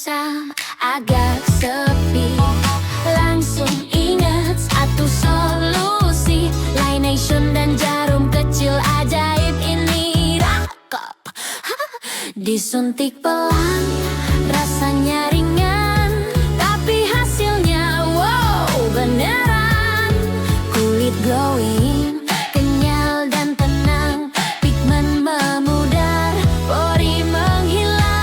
kusam agak sepi, langsung ingat satu solusi. Laination dan jarum kecil ajaib ini rakap. Disuntik pelan, rasanya ringan, tapi hasilnya wow beneran. Kulit glowing, kenyal dan tenang, pigmen memudar, pori menghilang.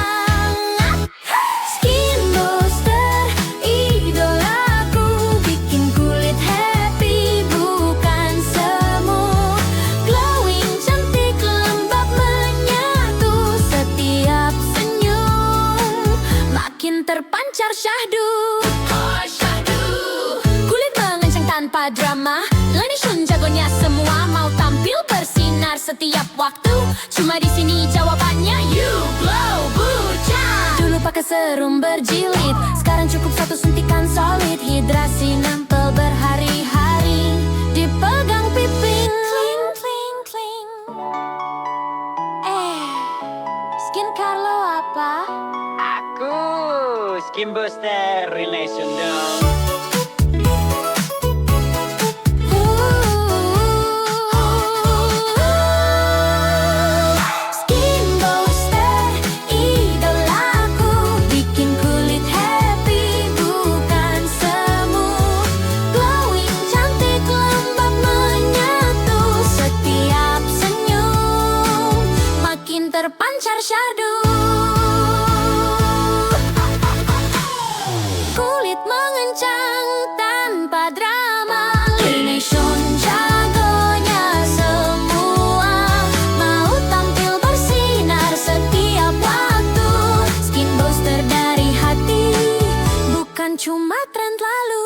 Skin Booster, idolaku, bikin kulit happy bukan semu. Glowing, cantik, lembab menyatu, setiap senyum makin terpancar syahdu. Kulit mengencang tanpa drama, Laination jagonya semua, mau tampil bersinar setiap waktu. Cuma di sini jawabannya, You Glow Bucan. Dulu pakai serum berjilid, sekarang cukup satu suntikan solid. Hidrasi nempel berhari-hari, dipegang piping. Kling, kling, kling. Skincare lo apa? Aku Skin Booster Relation dong. Skin Booster, idolaku, bikin kulit happy bukan semu. Glowing, cantik, lembab menyatu, setiap senyum makin terpancar syahdu. Kulit mengencang tanpa drama, Laination jagonya semua, mau tampil bersinar setiap waktu. Skin Booster dari hati, bukan cuma tren lalu.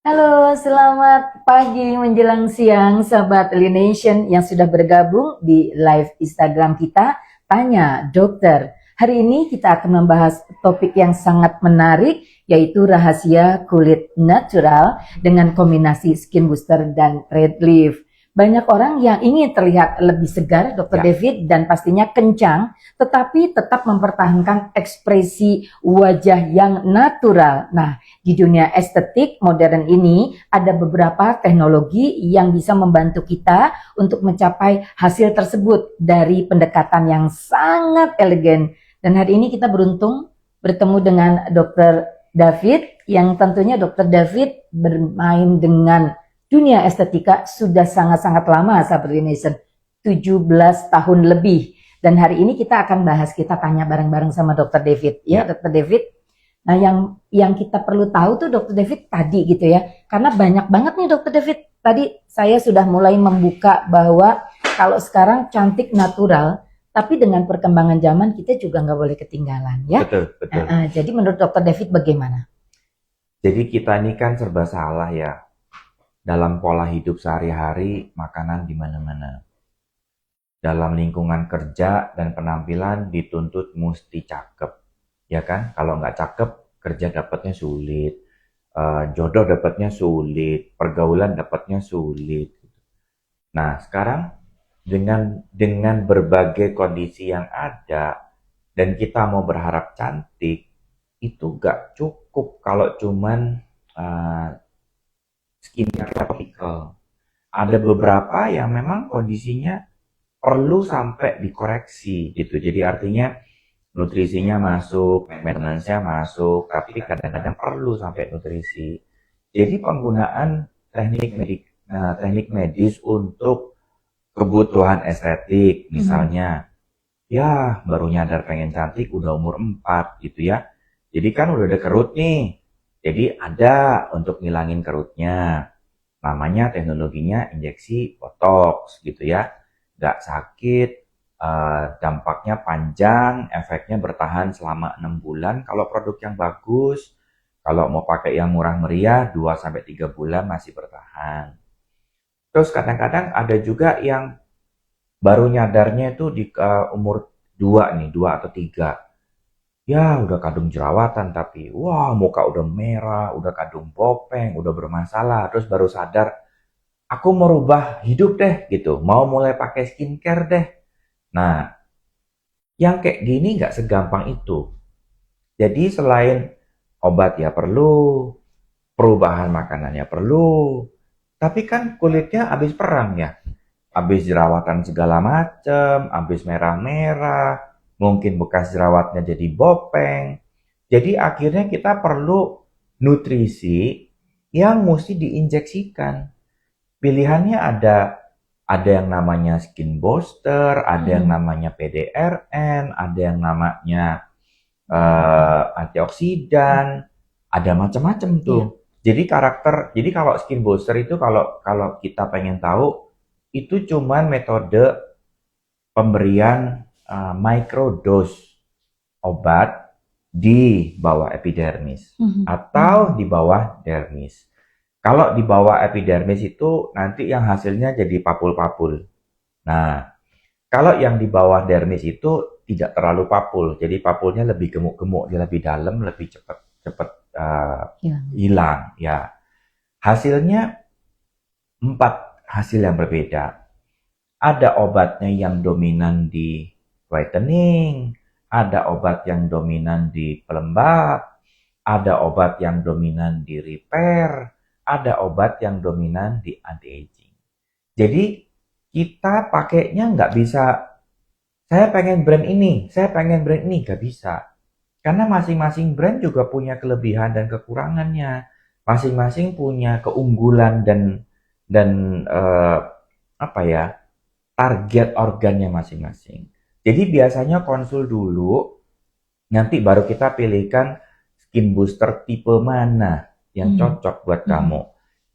Halo, selamat pagi menjelang siang sahabat Laination yang sudah bergabung di live Instagram kita, Tanya Dokter. Hari ini kita akan membahas topik yang sangat menarik, yaitu rahasia kulit natural dengan kombinasi Skin Booster dan Red Leaf. Banyak orang yang ingin terlihat lebih segar, Dr. David, dan pastinya kencang, tetapi tetap mempertahankan ekspresi wajah yang natural. Nah, di dunia estetik modern ini ada beberapa teknologi yang bisa membantu kita untuk mencapai hasil tersebut dari pendekatan yang sangat elegan. Dan hari ini kita beruntung bertemu dengan Dr. David, yang tentunya Dr. David bermain dengan dunia estetika sudah sangat-sangat lama, sahabat Laination, 17 tahun lebih. Dan hari ini kita akan bahas, kita tanya bareng-bareng sama Dr. David. Ya, Dr. David. Nah, yang kita perlu tahu tuh Dr. David tadi gitu ya. Karena banyak banget nih Dr. David. Tadi saya sudah mulai membuka bahwa kalau sekarang cantik natural, tapi dengan perkembangan zaman kita juga nggak boleh ketinggalan ya. Betul. Jadi menurut Dr. David bagaimana? Jadi kita ini kan serba salah ya. Dalam pola hidup sehari-hari, makanan di mana-mana. Dalam lingkungan kerja dan penampilan dituntut mesti cakep. Ya kan? Kalau nggak cakep, kerja dapatnya sulit. Jodoh dapatnya sulit. Pergaulan dapatnya sulit. Nah, sekarang dengan berbagai kondisi yang ada, dan kita mau berharap cantik, itu nggak cukup kalau cuman skincare topikal. Ada beberapa yang memang kondisinya perlu sampai dikoreksi gitu. Jadi artinya nutrisinya masuk, maintenance-nya masuk, tapi kadang-kadang perlu sampai nutrisi. Jadi penggunaan teknik medis untuk kebutuhan estetik misalnya, ya baru nyadar pengen cantik udah umur 4 gitu ya. Jadi kan udah ada kerut nih. Jadi ada untuk ngilangin kerutnya, namanya teknologinya injeksi botox gitu ya, nggak sakit, dampaknya panjang, efeknya bertahan selama 6 bulan kalau produk yang bagus. Kalau mau pakai yang murah meriah 2-3 bulan masih bertahan. Terus kadang-kadang ada juga yang baru nyadarnya itu di umur 2 atau 3. Ya udah kadung jerawatan tapi wah muka udah merah, udah kadung bopeng, udah bermasalah. Terus baru sadar, aku mau rubah hidup deh gitu, mau mulai pakai skincare deh. Nah, Yang kayak gini nggak segampang itu. Jadi selain obat ya perlu, perubahan makanannya perlu, tapi kan kulitnya habis perang ya. Habis jerawatan segala macem, habis merah-merah, mungkin bekas jerawatnya jadi bopeng. Jadi akhirnya kita perlu nutrisi yang mesti diinjeksikan. Pilihannya ada yang namanya skin booster, ada yang namanya PDRN, ada yang namanya antioksidan, ada macam-macam tuh. Jadi kalau skin booster itu kalau kita pengen tahu itu cuman metode pemberian microdose obat di bawah epidermis atau di bawah dermis. Kalau di bawah epidermis itu nanti yang hasilnya jadi papul-papul. Nah, kalau yang di bawah dermis itu tidak terlalu papul, jadi papulnya lebih gemuk-gemuk, dia lebih dalam, lebih cepat hilang. Ya, hasilnya 4 hasil yang berbeda. Ada obatnya yang dominan di whitening, ada obat yang dominan di pelembab, ada obat yang dominan di repair, ada obat yang dominan di anti-aging. Jadi kita pakainya nggak bisa, saya pengen brand ini, nggak bisa. Karena masing-masing brand juga punya kelebihan dan kekurangannya. Masing-masing punya keunggulan dan target organnya masing-masing. Jadi biasanya konsul dulu, nanti baru kita pilihkan skin booster tipe mana yang cocok buat kamu.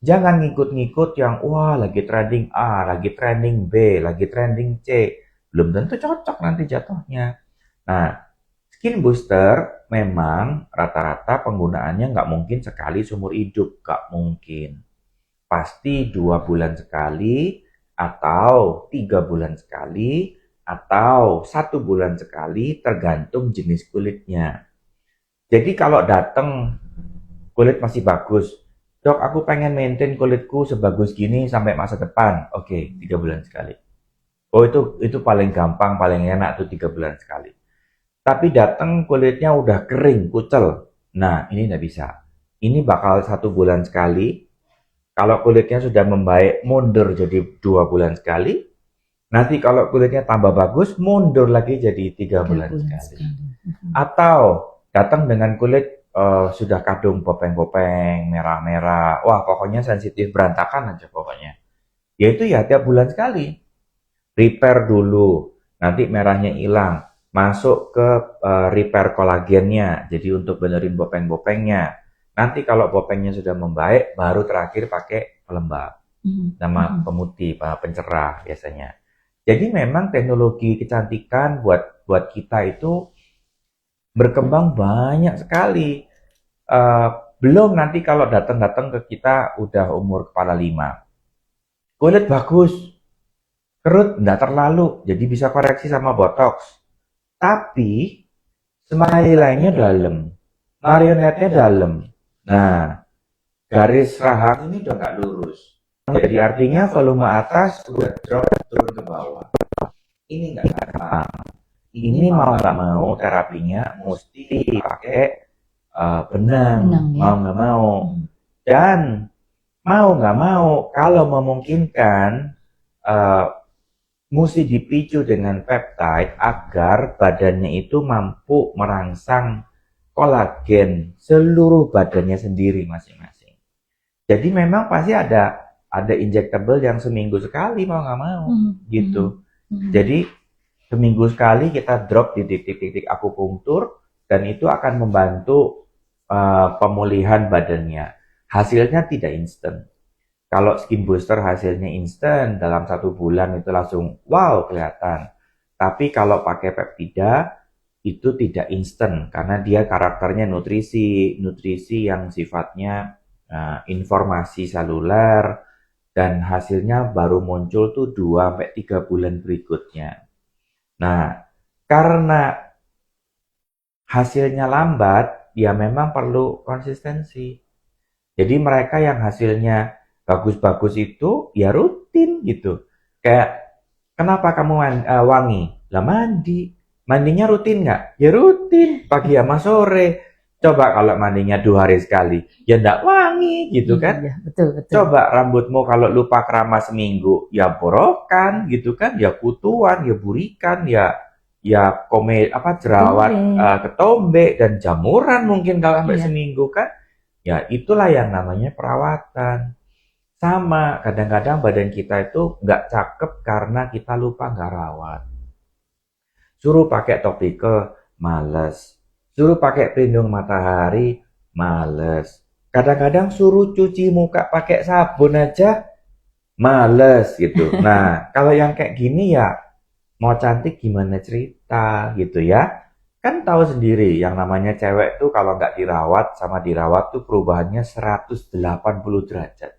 Jangan ngikut-ngikut yang wah lagi trending A, lagi trending B, lagi trending C. Belum tentu cocok nanti jatuhnya. Nah, skin booster memang rata-rata penggunaannya nggak mungkin sekali seumur hidup. Nggak mungkin. Pasti 2 bulan sekali, atau 3 bulan sekali, atau 1 bulan sekali, tergantung jenis kulitnya. Jadi kalau datang kulit masih bagus, dok aku pengen maintain kulitku sebagus gini sampai masa depan. Oke, 3 bulan sekali. Oh itu paling gampang, paling enak tuh 3 bulan sekali. Tapi datang kulitnya udah kering, kucel. Nah ini nggak bisa. Ini bakal 1 bulan sekali. Kalau kulitnya sudah membaik, mundur jadi 2 bulan sekali. Nanti kalau kulitnya tambah bagus, mundur lagi jadi 3 bulan sekali. Atau datang dengan kulit sudah kadung bopeng-bopeng, merah-merah. Wah, pokoknya sensitif berantakan aja pokoknya. Yaitu ya tiap bulan sekali. Repair dulu, nanti merahnya hilang. Masuk ke repair kolagennya, jadi untuk benerin bopeng-bopengnya. Nanti kalau bopengnya sudah membaik, baru terakhir pakai pelembab. Nama pemutih, pencerah biasanya. Jadi memang teknologi kecantikan buat kita itu berkembang banyak sekali. Belum nanti kalau datang ke kita udah umur kepala 5. Kulit bagus, kerut enggak terlalu, jadi bisa koreksi sama botox. Tapi smile-nya dalam, marionetnya dalam. Nah, garis rahang ini udah nggak lurus. Jadi artinya volume atas udah drop turun ke bawah. Ini nggak gampang. Ini mau nggak mau terapinya mesti pakai benang, mau nggak mau. Dan mau nggak mau, kalau memungkinkan mesti dipicu dengan peptide agar badannya itu mampu merangsang kolagen seluruh badannya sendiri masing-masing. Jadi memang pasti ada injectable yang seminggu sekali mau nggak mau gitu. Jadi seminggu sekali kita drop di titik-titik akupunktur dan itu akan membantu pemulihan badannya. Hasilnya tidak instan. Kalau skin booster hasilnya instan, dalam 1 bulan itu langsung wow kelihatan. Tapi kalau pakai peptida itu tidak instan karena dia karakternya nutrisi yang sifatnya informasi seluler dan hasilnya baru muncul tuh 2-3 bulan berikutnya. Nah, karena hasilnya lambat, ya memang perlu konsistensi. Jadi mereka yang hasilnya bagus-bagus itu ya rutin gitu. Kayak kenapa kamu wangi? Lah mandi. Mandinya rutin nggak? Ya rutin, pagi sama sore. Coba kalau mandinya 2 hari sekali, ya nggak wangi gitu kan? Iya, betul, betul. Coba rambutmu kalau lupa keramas seminggu, ya borokan gitu kan, ya kutuan, ya burikan, ya jerawat, Ketombe. ketombe dan jamuran mungkin kalau sampai Iya. seminggu kan. Ya itulah yang namanya perawatan. Sama, kadang-kadang badan kita itu nggak cakep karena kita lupa nggak rawat. Suruh pakai topical, males. Suruh pakai pelindung matahari, males. Kadang-kadang suruh cuci muka pakai sabun aja, males gitu. Nah, kalau yang kayak gini ya, mau cantik gimana cerita gitu ya. Kan tahu sendiri, yang namanya cewek tuh kalau nggak dirawat sama dirawat tuh perubahannya 180 derajat.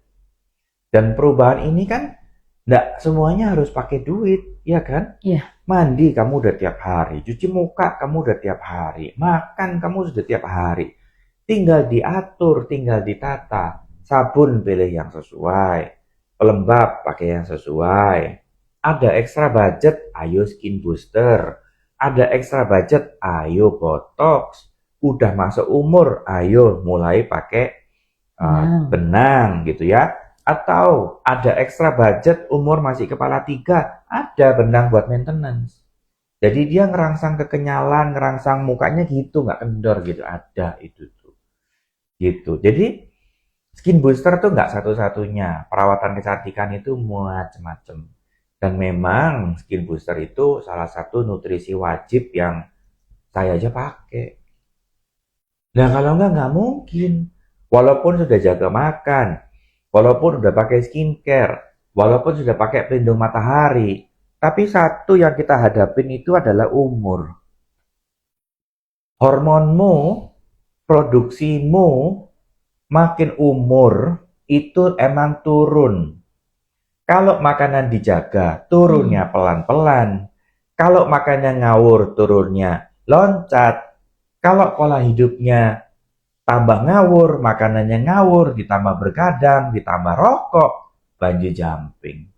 Dan perubahan ini kan nggak semuanya harus pakai duit, ya kan? Iya. Mandi kamu udah tiap hari, cuci muka kamu udah tiap hari, makan kamu sudah tiap hari. Tinggal diatur, tinggal ditata. Sabun pilih yang sesuai, pelembab pakai yang sesuai. Ada extra budget, ayo skin booster. Ada extra budget, ayo botox. Udah masuk umur, ayo mulai pakai benang gitu ya. Atau ada extra budget umur masih kepala 3, ada benang buat maintenance. Jadi dia ngerangsang kekenyalan, ngerangsang mukanya gitu, nggak kendor gitu. Ada itu tuh. Gitu. Jadi skin booster tuh nggak satu-satunya. Perawatan kecantikan itu macam-macam. Dan memang skin booster itu salah satu nutrisi wajib yang saya aja pakai. Nah kalau nggak mungkin. Walaupun sudah jaga makan, walaupun udah pakai skincare, walaupun sudah pakai pelindung matahari, tapi satu yang kita hadapin itu adalah umur. Hormonmu, produksimu, makin umur itu emang turun. Kalau makanan dijaga, turunnya pelan-pelan. Kalau makannya ngawur, turunnya loncat. Kalau pola hidupnya tambah ngawur, makanannya ngawur, ditambah bergadang, ditambah rokok, bungee jumping.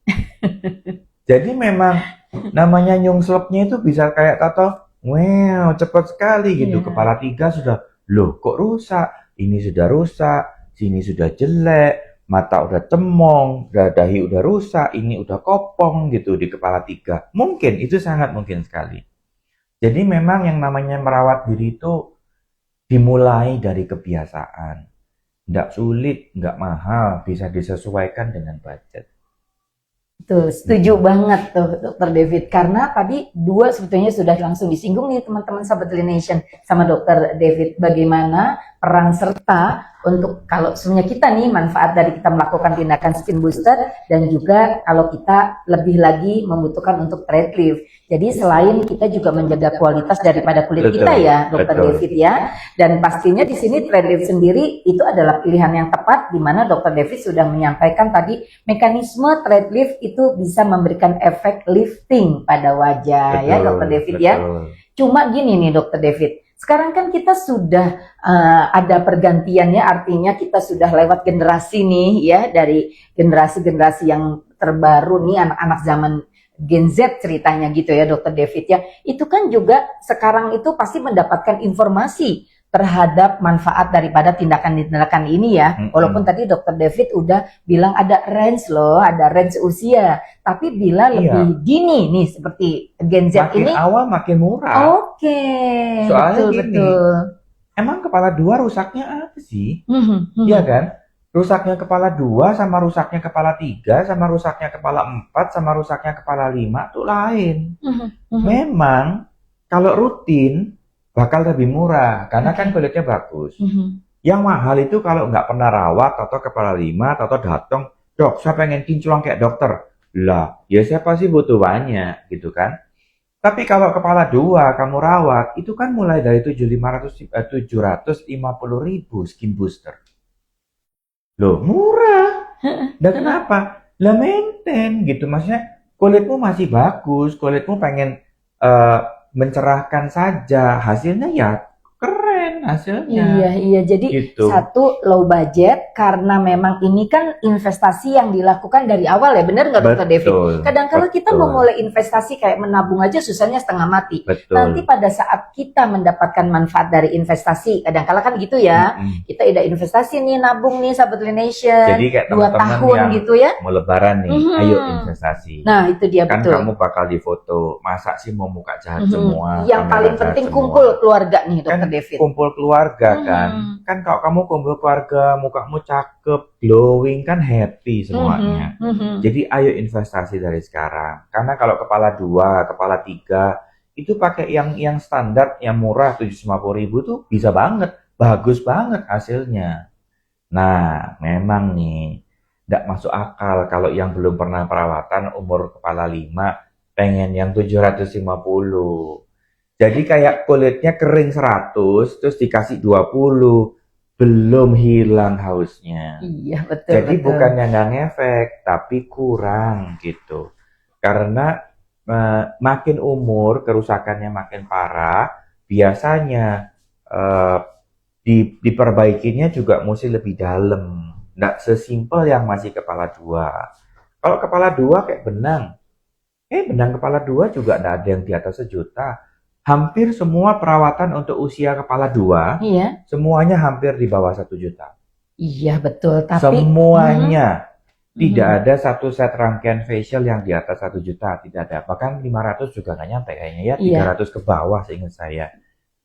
Jadi memang namanya nyungslepnya itu bisa kayak tato, wow, cepat sekali gitu. Iya. Kepala 3 sudah, loh kok rusak? Ini sudah rusak, sini sudah jelek, mata udah cemong, dahi udah rusak, ini udah kopong gitu di kepala 3. Mungkin, itu sangat mungkin sekali. Jadi memang yang namanya merawat diri itu dimulai dari kebiasaan. Nggak sulit, nggak mahal, bisa disesuaikan dengan budget. Betul, setuju banget tuh Dokter David. Karena tadi dua sebetulnya sudah langsung disinggung nih teman-teman Sahabat Nation sama Dokter David. Bagaimana peran serta untuk kalau sebenarnya kita nih manfaat dari kita melakukan tindakan skin booster dan juga kalau kita lebih lagi membutuhkan untuk thread lift. Jadi selain kita juga menjaga kualitas daripada kulit Betul, kita ya Dokter betul. David ya. Dan pastinya di sini thread lift sendiri itu adalah pilihan yang tepat di mana Dokter David sudah menyampaikan tadi mekanisme thread lift itu bisa memberikan efek lifting pada wajah ya Dokter David ya. Cuma gini nih Dokter David, sekarang kan kita sudah ada pergantian ya, artinya kita sudah lewat generasi nih ya, dari generasi-generasi yang terbaru nih anak-anak zaman Gen Z ceritanya gitu ya Dokter David ya. Itu kan juga sekarang itu pasti mendapatkan informasi terhadap manfaat daripada tindakan-tindakan ini ya. Walaupun tadi Dokter David udah bilang ada range loh, ada range usia. Tapi bila lebih dini nih seperti Gen Z Makin ini, awal makin murah. oke, Soalnya gini, betul. Emang kepala 2 rusaknya apa sih? Mhm. Iya kan? Rusaknya kepala 2 sama rusaknya kepala 3 sama rusaknya kepala 4 sama rusaknya kepala 5 tuh lain. Memang kalau rutin bakal lebih murah karena kan kulitnya bagus. Yang mahal itu kalau nggak pernah rawat atau kepala 5 atau datang, dok saya pengen kinclong kayak dokter. Lah, ya siapa sih butuh banyak gitu kan? Tapi kalau kepala 2 kamu rawat, itu kan mulai dari 750.000 skin booster. Loh, murah. Dan kenapa? Lah maintain gitu. Maksudnya kulitmu masih bagus, kulitmu pengen mencerahkan saja. Hasilnya ya keren kan hasilnya. Iya. Jadi Gitu. satu low budget karena memang ini kan investasi yang dilakukan dari awal ya, benar nggak Dokter David? Betul, Kadang-kala kita betul. mau mulai investasi kayak menabung aja susahnya setengah mati. Betul. Nanti pada saat kita mendapatkan manfaat dari investasi, kadang-kala kan gitu ya. Kita udah investasi nih, nabung nih, Sahabat Lineation. Jadi kayak 2 teman-teman tahun yang gitu ya. mau lebaran nih, ayo investasi. Nah, itu dia Kan betul. kamu bakal difoto, masa sih mau muka jahat Mhm. semua? Yang kamera paling jahat penting semua? kumpul keluarga nih, Dokter Kan David. kumpul keluarga kan. Mhm. Kan kalau kamu kumpul keluarga, mukamu cakep, glowing, kan happy semuanya. Jadi ayo investasi dari sekarang. Karena kalau kepala 2, kepala 3 itu pakai yang standar, yang murah 750.000 tuh bisa banget, bagus banget hasilnya. Nah, memang nih tidak masuk akal kalau yang belum pernah perawatan umur kepala 5 pengen yang 750. Jadi kayak kulitnya kering 100 terus dikasih 20, belum hilang hausnya. Iya, betul. Jadi betul. bukannya nggak ngefek, tapi kurang gitu. Karena makin umur kerusakannya makin parah, biasanya diperbaikinya juga mesti lebih dalam. Nggak sesimpel yang masih kepala 2. Kalau kepala 2 kayak benang kepala 2 juga nggak ada yang di atas 1 juta. Hampir semua perawatan untuk usia kepala 2, Iya. semuanya hampir di bawah 1 juta. Iya, betul. Tapi Semuanya. Tidak Mhm. ada satu set rangkaian facial yang di atas 1 juta, tidak ada. Bahkan 500 juga nggak nyampe kayaknya ya, Iya. 300 ke bawah seingat saya.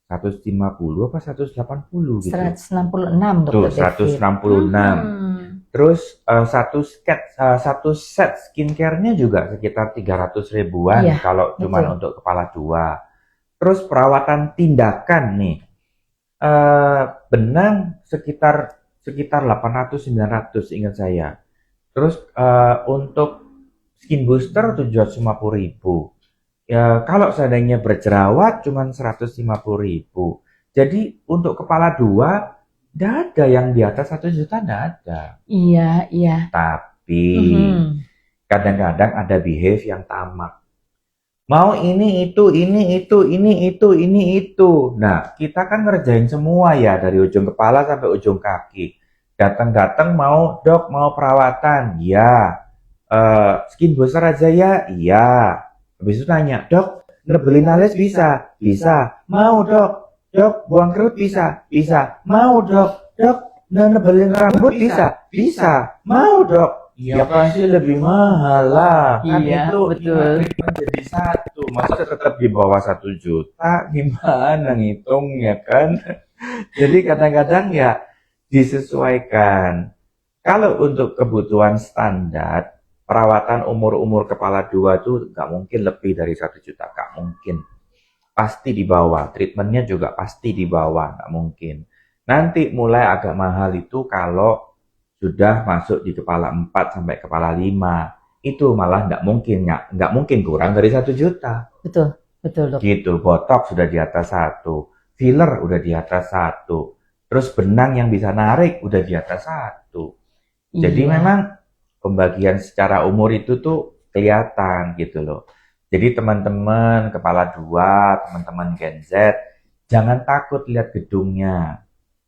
150 apa 180 gitu. 166, Tuh, Dokter David. 166. Terus satu set skincare-nya juga sekitar 300 ribuan Iya, kalau cuma betul. untuk kepala 2. Terus perawatan tindakan nih, benang sekitar 800-900 ingat saya. Terus untuk skin booster 750.000. Ya, kalau seandainya berjerawat cuma 150.000. Jadi untuk kepala 2 nggak ada yang di atas 1 juta, nggak ada. Iya. Tapi Mhm. kadang-kadang ada behave yang tamak. Mau ini itu. Nah, kita kan ngerjain semua ya dari ujung kepala sampai ujung kaki. Datang-datang mau dok, mau perawatan, ya. Skin booster aja ya, iya. Habis itu nanya, dok, nebelin alis bisa? Bisa. Mau dok, buang kerut bisa? Bisa. Mau dok, nebelin rambut bisa? Bisa. Mau dok? Ya pasti lebih mahal lah. Kan Iya, itu betul. jadi satu. Masa tetap di bawah 1 juta? Gimana ngitungnya kan? Jadi kadang-kadang ya disesuaikan. Kalau untuk kebutuhan standar, perawatan umur kepala 2 tuh nggak mungkin lebih dari 1 juta. Nggak mungkin. Pasti di bawah. Treatmentnya juga pasti di bawah. Nggak mungkin. Nanti mulai agak mahal itu kalau sudah masuk di kepala 4 sampai kepala 5. Itu malah nggak mungkin kurang dari 1 juta. Betul, Dok. Gitu, botox sudah di atas 1, filler udah di atas 1, terus benang yang bisa narik udah di atas 1. Jadi Iya. memang pembagian secara umur itu tuh kelihatan gitu loh. Jadi teman-teman kepala 2, teman-teman Gen Z, jangan takut lihat gedungnya.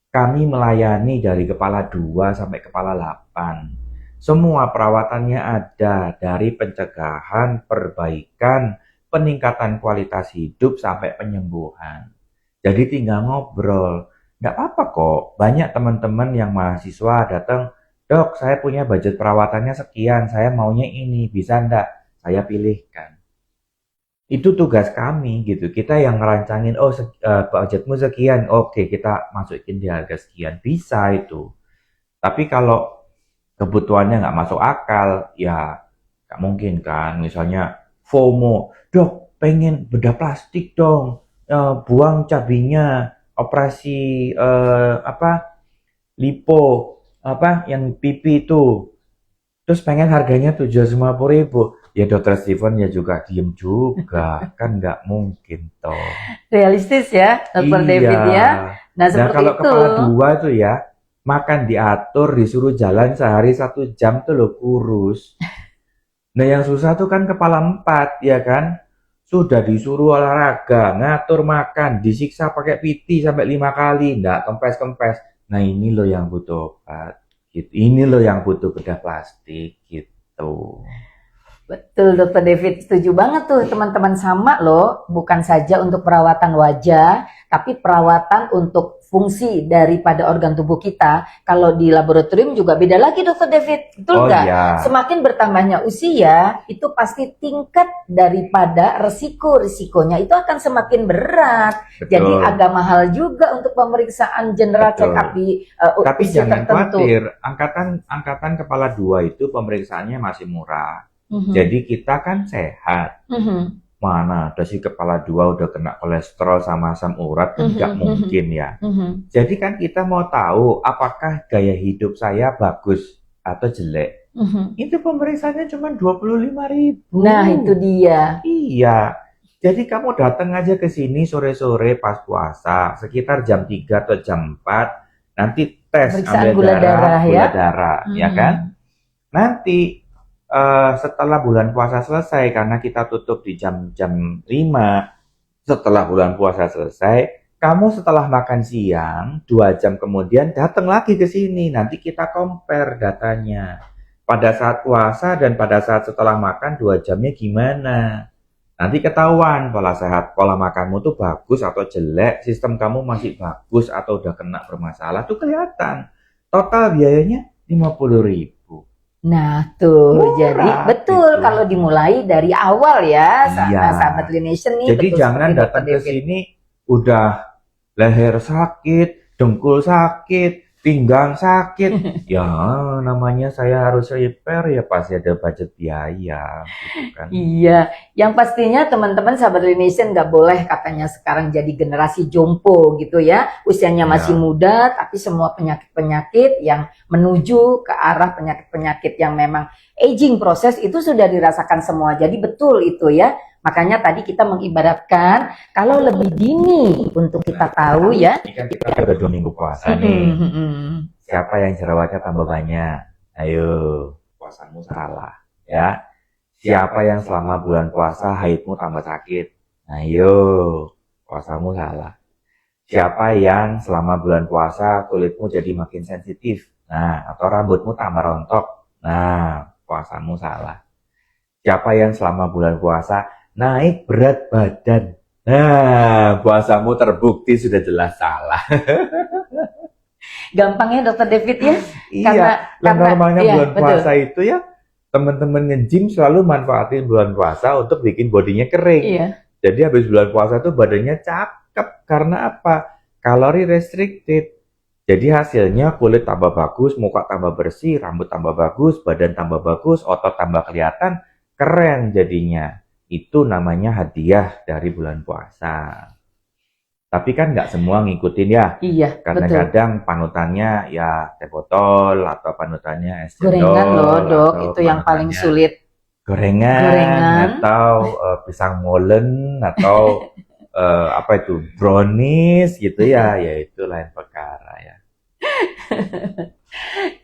Kami melayani dari kepala 2 sampai kepala 8. Semua perawatannya ada, dari pencegahan, perbaikan, peningkatan kualitas hidup sampai penyembuhan. Jadi tinggal ngobrol. Nggak apa-apa kok. Banyak teman-teman yang mahasiswa datang, dok, saya punya budget perawatannya sekian, saya maunya ini, bisa nggak? Saya pilihkan. Itu tugas kami gitu. Kita yang ngerancangin, budgetmu sekian, oke, kita masukin di harga sekian, bisa itu. Tapi kalau kebutuhannya nggak masuk akal, ya nggak mungkin kan. Misalnya FOMO, dok, pengen bedah plastik dong, buang cabinya, operasi lipo, yang pipi itu. Terus pengen harganya 750.000. Ya Dokter Steven ya juga diem juga, kan nggak mungkin toh. Realistis ya, Dokter Iya. David ya. Nah, Nah seperti kalau itu. kepala 2 tuh ya, makan diatur, disuruh jalan sehari 1 jam tuh lo kurus. Nah yang susah tuh kan kepala 4 ya kan, sudah disuruh olahraga, ngatur makan, disiksa pakai PT sampai 5 kali, nggak kempes-kempes. Nah ini loh yang butuh obat, gitu. Ini loh yang butuh bedah plastik, gitu. Betul, Dokter David, setuju banget tuh teman-teman, sama loh, bukan saja untuk perawatan wajah, tapi perawatan untuk fungsi daripada organ tubuh kita. Kalau di laboratorium juga beda lagi, Dokter David, betul nggak? Iya. Semakin bertambahnya usia, itu pasti tingkat daripada resikonya itu akan semakin berat. Betul. Jadi agak mahal juga untuk pemeriksaan general Betul. check up di Tapi usia jangan tertentu. khawatir, angkatan kepala 2 itu pemeriksaannya masih murah. Mhm. Jadi kita kan sehat. Mhm. Mana ada sih kepala 2 udah kena kolesterol sama asam urat, kan nggak mungkin ya. Mhm. Jadi kan kita mau tahu apakah gaya hidup saya bagus atau jelek. Mhm. Itu pemeriksaannya cuma 25.000. Nah, itu dia. Iya. Jadi kamu datang aja ke sini sore-sore pas puasa, sekitar jam 3 atau jam 4, nanti tes Pemeriksaan ambil gula darah, ya. gula darah, ya Mhm. kan? Nanti setelah bulan puasa selesai, karena kita tutup di jam 5, setelah bulan puasa selesai, kamu setelah makan siang, 2 jam kemudian datang lagi ke sini, nanti kita compare datanya. Pada saat puasa dan pada saat setelah makan 2 jamnya gimana? Nanti ketahuan pola sehat, pola makanmu tuh bagus atau jelek, sistem kamu masih bagus atau udah kena bermasalah, tuh kelihatan. Total biayanya 50.000. Nah, tuh, Murah, jadi betul gitu. kalau dimulai dari awal ya, Iya. sahabat Lination nih. Jadi betul jangan seperti datang Dr. ke David. sini udah leher sakit, dengkul sakit, pinggang sakit. Ya, namanya saya harus repair ya pasti ada budget biaya, gitu kan. Iya, yang pastinya teman-teman sahabat Lination nggak boleh katanya sekarang jadi generasi jompo gitu ya. Usianya masih Iya. muda, tapi semua penyakit-penyakit yang menuju ke arah penyakit-penyakit yang memang aging proses itu sudah dirasakan semua. Jadi betul itu ya. Makanya tadi kita mengibaratkan kalau lebih dini untuk kita tahu ya. Ini kan kita udah 2 minggu puasa nih. Siapa yang jerawatnya tambah banyak? Ayo, puasamu salah, ya. Siapa yang selama bulan puasa haidmu tambah sakit? Ayo, puasamu salah. Siapa yang selama bulan puasa kulitmu jadi makin sensitif? Nah, atau rambutmu tambah rontok? Nah, puasamu salah. Siapa yang selama bulan puasa naik berat badan? Nah, puasamu terbukti sudah jelas salah. Gampangnya Dokter David ya. Iya, normalnya iya, bulan betul. puasa itu ya teman-teman nge-gym selalu manfaatin bulan puasa untuk bikin bodinya kering. Iya. Jadi habis bulan puasa tuh badannya cakep. Karena apa? Kalori restricted. Jadi hasilnya kulit tambah bagus, muka tambah bersih, rambut tambah bagus, badan tambah bagus, otot tambah kelihatan, keren jadinya. Itu namanya hadiah dari bulan puasa. Tapi kan nggak semua ngikutin ya. Iya, betul. Kadang-kadang panutannya ya teh botol atau panutannya es cendol. Gorengan loh, Dok, atau itu yang paling panutannya sulit. Gorengan atau pisang molen atau apa itu brownies gitu ya, ya itu lain perkara ya.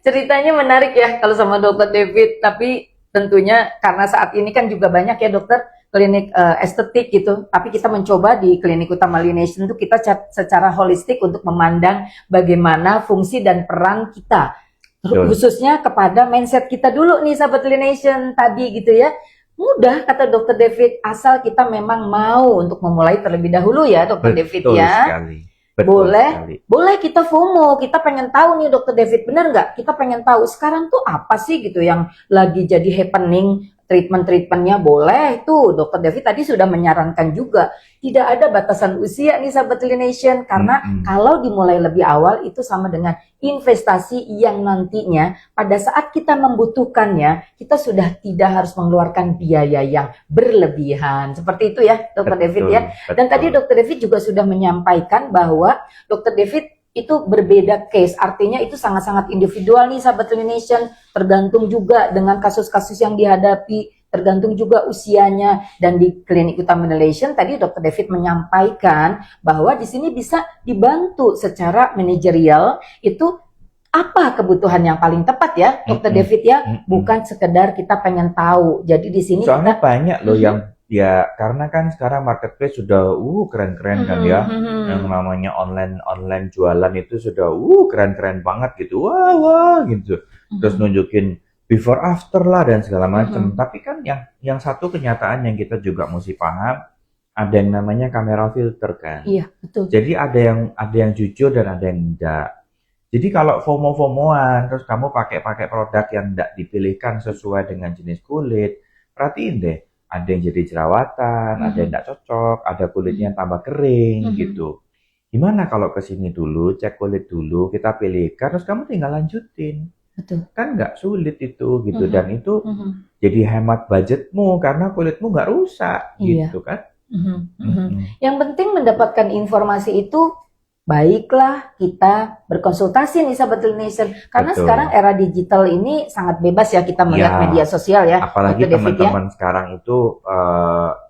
Ceritanya menarik ya kalau sama Dokter David, tapi tentunya karena saat ini kan juga banyak ya dokter klinik estetik gitu, tapi kita mencoba di klinik utama Lination itu kita secara holistik untuk memandang bagaimana fungsi dan peran kita, khususnya kepada mindset kita dulu nih sahabat Lination tadi gitu ya. Mudah kata Dokter David, asal kita memang mau untuk memulai terlebih dahulu ya Dokter David ya. Sekali. Betul sekali. Boleh kita FOMO, kita pengen tahu nih Dokter David, benar nggak? Kita pengen tahu sekarang tuh apa sih gitu yang lagi jadi happening, treatment-treatmentnya boleh tuh. Dokter David tadi sudah menyarankan juga tidak ada batasan usia nih sahabat Lination, karena kalau dimulai lebih awal itu sama dengan investasi yang nantinya pada saat kita membutuhkannya kita sudah tidak harus mengeluarkan biaya yang berlebihan. Seperti itu ya Dokter David ya. Dan tadi Dokter David juga sudah menyampaikan bahwa Dokter David itu berbeda case, artinya itu sangat-sangat individual nih sahabat Lination, tergantung juga dengan kasus-kasus yang dihadapi, tergantung juga usianya. Dan di klinik utama Lination tadi Dokter David menyampaikan bahwa di sini bisa dibantu secara manajerial, itu apa kebutuhan yang paling tepat ya Dokter David ya, bukan sekedar kita pengen tahu. Jadi di sini soalnya banyak loh yang Ya, karena kan sekarang marketplace sudah keren-keren kan ya. Mhm. Yang namanya online jualan itu sudah keren-keren banget gitu. Wah, wah gitu. Terus Mhm. nunjukin before after lah dan segala macam. Mhm. Tapi kan yang satu kenyataan yang kita juga mesti paham, ada yang namanya kamera filter kan. Iya, betul. Jadi ada yang jujur dan ada yang enggak. Jadi kalau FOMO-FOMOan, terus kamu pakai produk yang enggak dipilihkan sesuai dengan jenis kulit, perhatiin deh, ada yang jadi jerawatan, ada yang enggak cocok, ada kulitnya yang tambah kering Mhm. gitu. Gimana kalau ke sini dulu, cek kulit dulu, kita pilihkan, terus kamu tinggal lanjutin. Betul. Kan nggak sulit itu gitu, Mhm. dan itu Mhm. jadi hemat budgetmu karena kulitmu nggak rusak Iya. gitu kan. Mhm. Mhm. Mm-mm. Yang penting mendapatkan informasi itu, baiklah kita berkonsultasi nih Sahabat Nation. Karena Betul. sekarang era digital ini sangat bebas ya kita melihat Ya, media sosial ya. apalagi Dr. David ya. teman-teman sekarang itu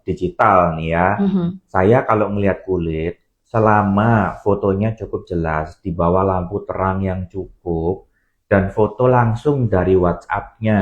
digital nih ya. Mhm. Saya kalau melihat kulit, selama fotonya cukup jelas, di bawah lampu terang yang cukup, dan foto langsung dari WhatsApp-nya,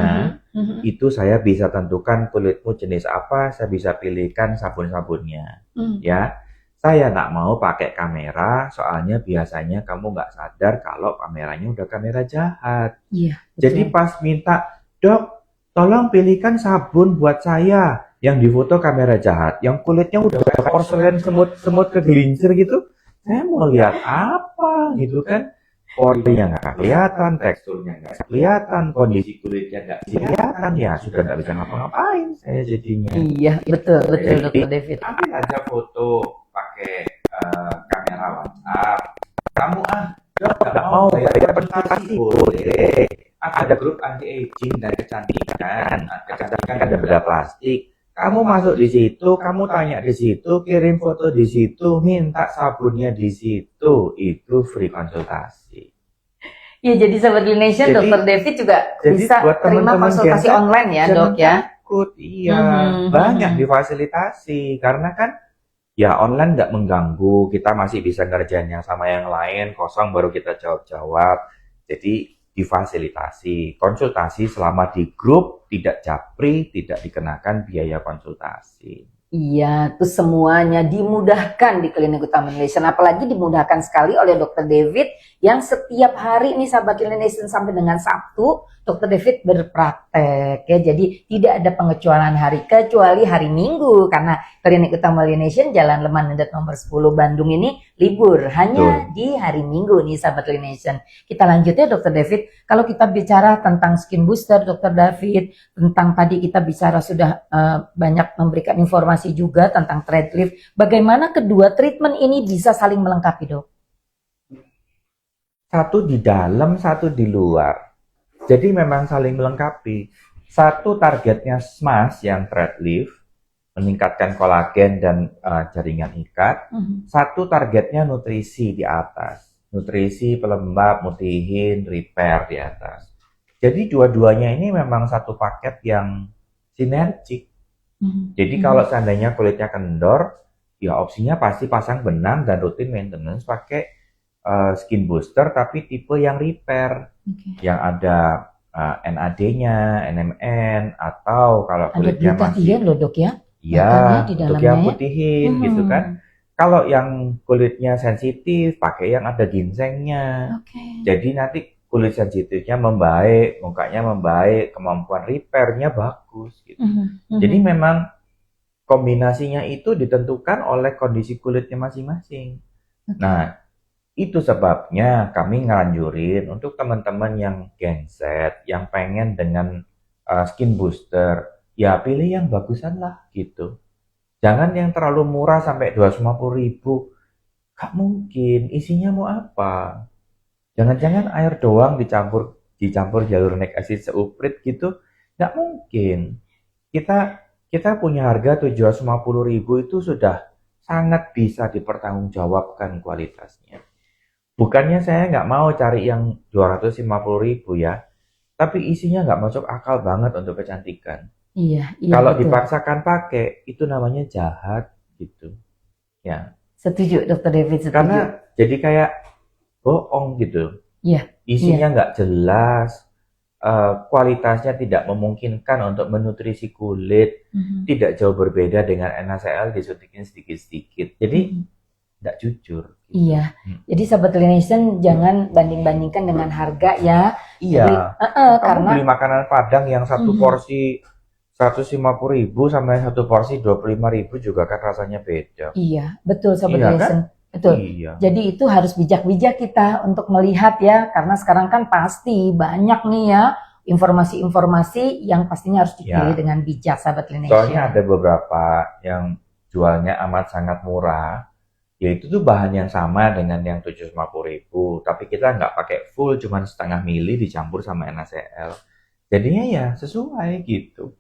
Mhm. itu saya bisa tentukan kulitmu jenis apa, saya bisa pilihkan sabun-sabunnya. Mhm. Ya, saya nggak mau pakai kamera, soalnya biasanya kamu nggak sadar kalau kameranya udah kamera jahat. Iya, Jadi betul. pas minta, "Dok, tolong pilihkan sabun buat saya," yang difoto kamera jahat, yang kulitnya udah kayak porselen semut kegelincir gitu, saya mau lihat apa gitu kan? Porinya nggak kelihatan, teksturnya nggak kelihatan, kondisi kulitnya nggak kelihatan, ya sudah nggak bisa ngapa-ngapain saya jadinya. Iya, betul Jadi, Dr. David. ambil aja foto pakai kamera WhatsApp. Kamu Dok, nggak mau bayar konsultasi, boleh. Ada grup anti-aging dan kecantikan. Kecantikan ada beda plastik. Kamu masuk di situ, kamu tanya di situ, kirim foto di situ, minta sabunnya di situ, itu free konsultasi. Ya, jadi Sahabat Nation, Jadi- Dr. David juga jadi bisa buat terima teman-teman konsultasi Gen Z, online ya, jangan Dok ya. takut, iya, Mhm. banyak difasilitasi karena kan ya online nggak mengganggu, kita masih bisa ngerjain yang sama yang lain, kosong baru kita jawab-jawab. Jadi difasilitasi, konsultasi selama di grup, tidak japri, tidak dikenakan biaya konsultasi. Iya, itu semuanya dimudahkan di Klinik Utama Indonesia. Apalagi dimudahkan sekali oleh Dr. David yang setiap hari nih Sahabat Indonesia sampai dengan Sabtu, Dr. David berpraktek ya. Jadi tidak ada pengecualian hari kecuali hari Minggu karena Klinik Utama Indonesia Jalan Leman Nendet nomor 10 Bandung ini libur hanya di hari Minggu nih Sahabat Indonesia. Kita lanjut ya Dr. David. Kalau kita bicara tentang skin booster Dr. David, tentang tadi kita bicara sudah banyak memberikan informasi juga tentang thread lift. Bagaimana kedua treatment ini bisa saling melengkapi, Dok? Satu di dalam, satu di luar. Jadi memang saling melengkapi. Satu targetnya SMAS yang thread lift, meningkatkan kolagen dan jaringan ikat. Satu targetnya nutrisi di atas. Nutrisi, pelembab, mutihin, repair di atas. Jadi dua-duanya ini memang satu paket yang sinergik. Jadi kalau seandainya kulitnya kendor, ya opsinya pasti pasang benang dan rutin maintenance pakai skin booster tapi tipe yang repair, yang ada NAD-nya, NMN, atau kalau Ada kulitnya glutatian masih loh, Dok ya? iya, Makanya di untuk dalamnya yang ya. putihin gitu kan. Kalau yang kulitnya sensitif, pakai yang ada ginsengnya. Oke. Jadi nanti kulit sensitifnya membaik, mukanya membaik, kemampuan repairnya bagus gitu. Jadi memang kombinasinya itu ditentukan oleh kondisi kulitnya masing-masing. Nah, itu sebabnya kami nganjurin untuk teman-teman yang Gen Z, yang pengen dengan skin booster, ya pilih yang bagusan lah gitu. Jangan yang terlalu murah sampai 250.000. Gak mungkin, isinya mau apa? Jangan-jangan air doang dicampur hyaluronic acid seuprit gitu. Gak mungkin. Kita punya harga 750.000 itu sudah sangat bisa dipertanggungjawabkan kualitasnya. Bukannya saya nggak mau cari yang 250.000 ya, tapi isinya nggak masuk akal banget untuk kecantikan. Iya, Kalau betul. dipaksakan pakai, itu namanya jahat gitu. Ya, Setuju, Dr. David, setuju. karena jadi kayak bohong gitu. Iya, Isinya nggak jelas, kualitasnya tidak memungkinkan untuk menutrisi kulit, tidak jauh berbeda dengan NaCl disuntikin sedikit-sedikit. Jadi tidak jujur. Gitu. Iya. Jadi Sahabat Lination jangan banding-bandingkan dengan harga ya. Iya. Kamu Karena beli makanan Padang yang satu porsi 150.000 sampai satu porsi 25.000 juga kan rasanya beda. iya, betul Sahabat Iya, Lination. Betul. Iya. Jadi itu harus bijak-bijak kita untuk melihat ya, karena sekarang kan pasti banyak nih ya informasi-informasi yang pastinya harus dipilih Ya. dengan bijak Sahabat Lination. Soalnya ada beberapa yang jualnya amat sangat murah, yaitu tuh bahan yang sama dengan yang 750.000, tapi kita nggak pakai full, cuman setengah mili dicampur sama NaCl. Jadinya ya sesuai gitu.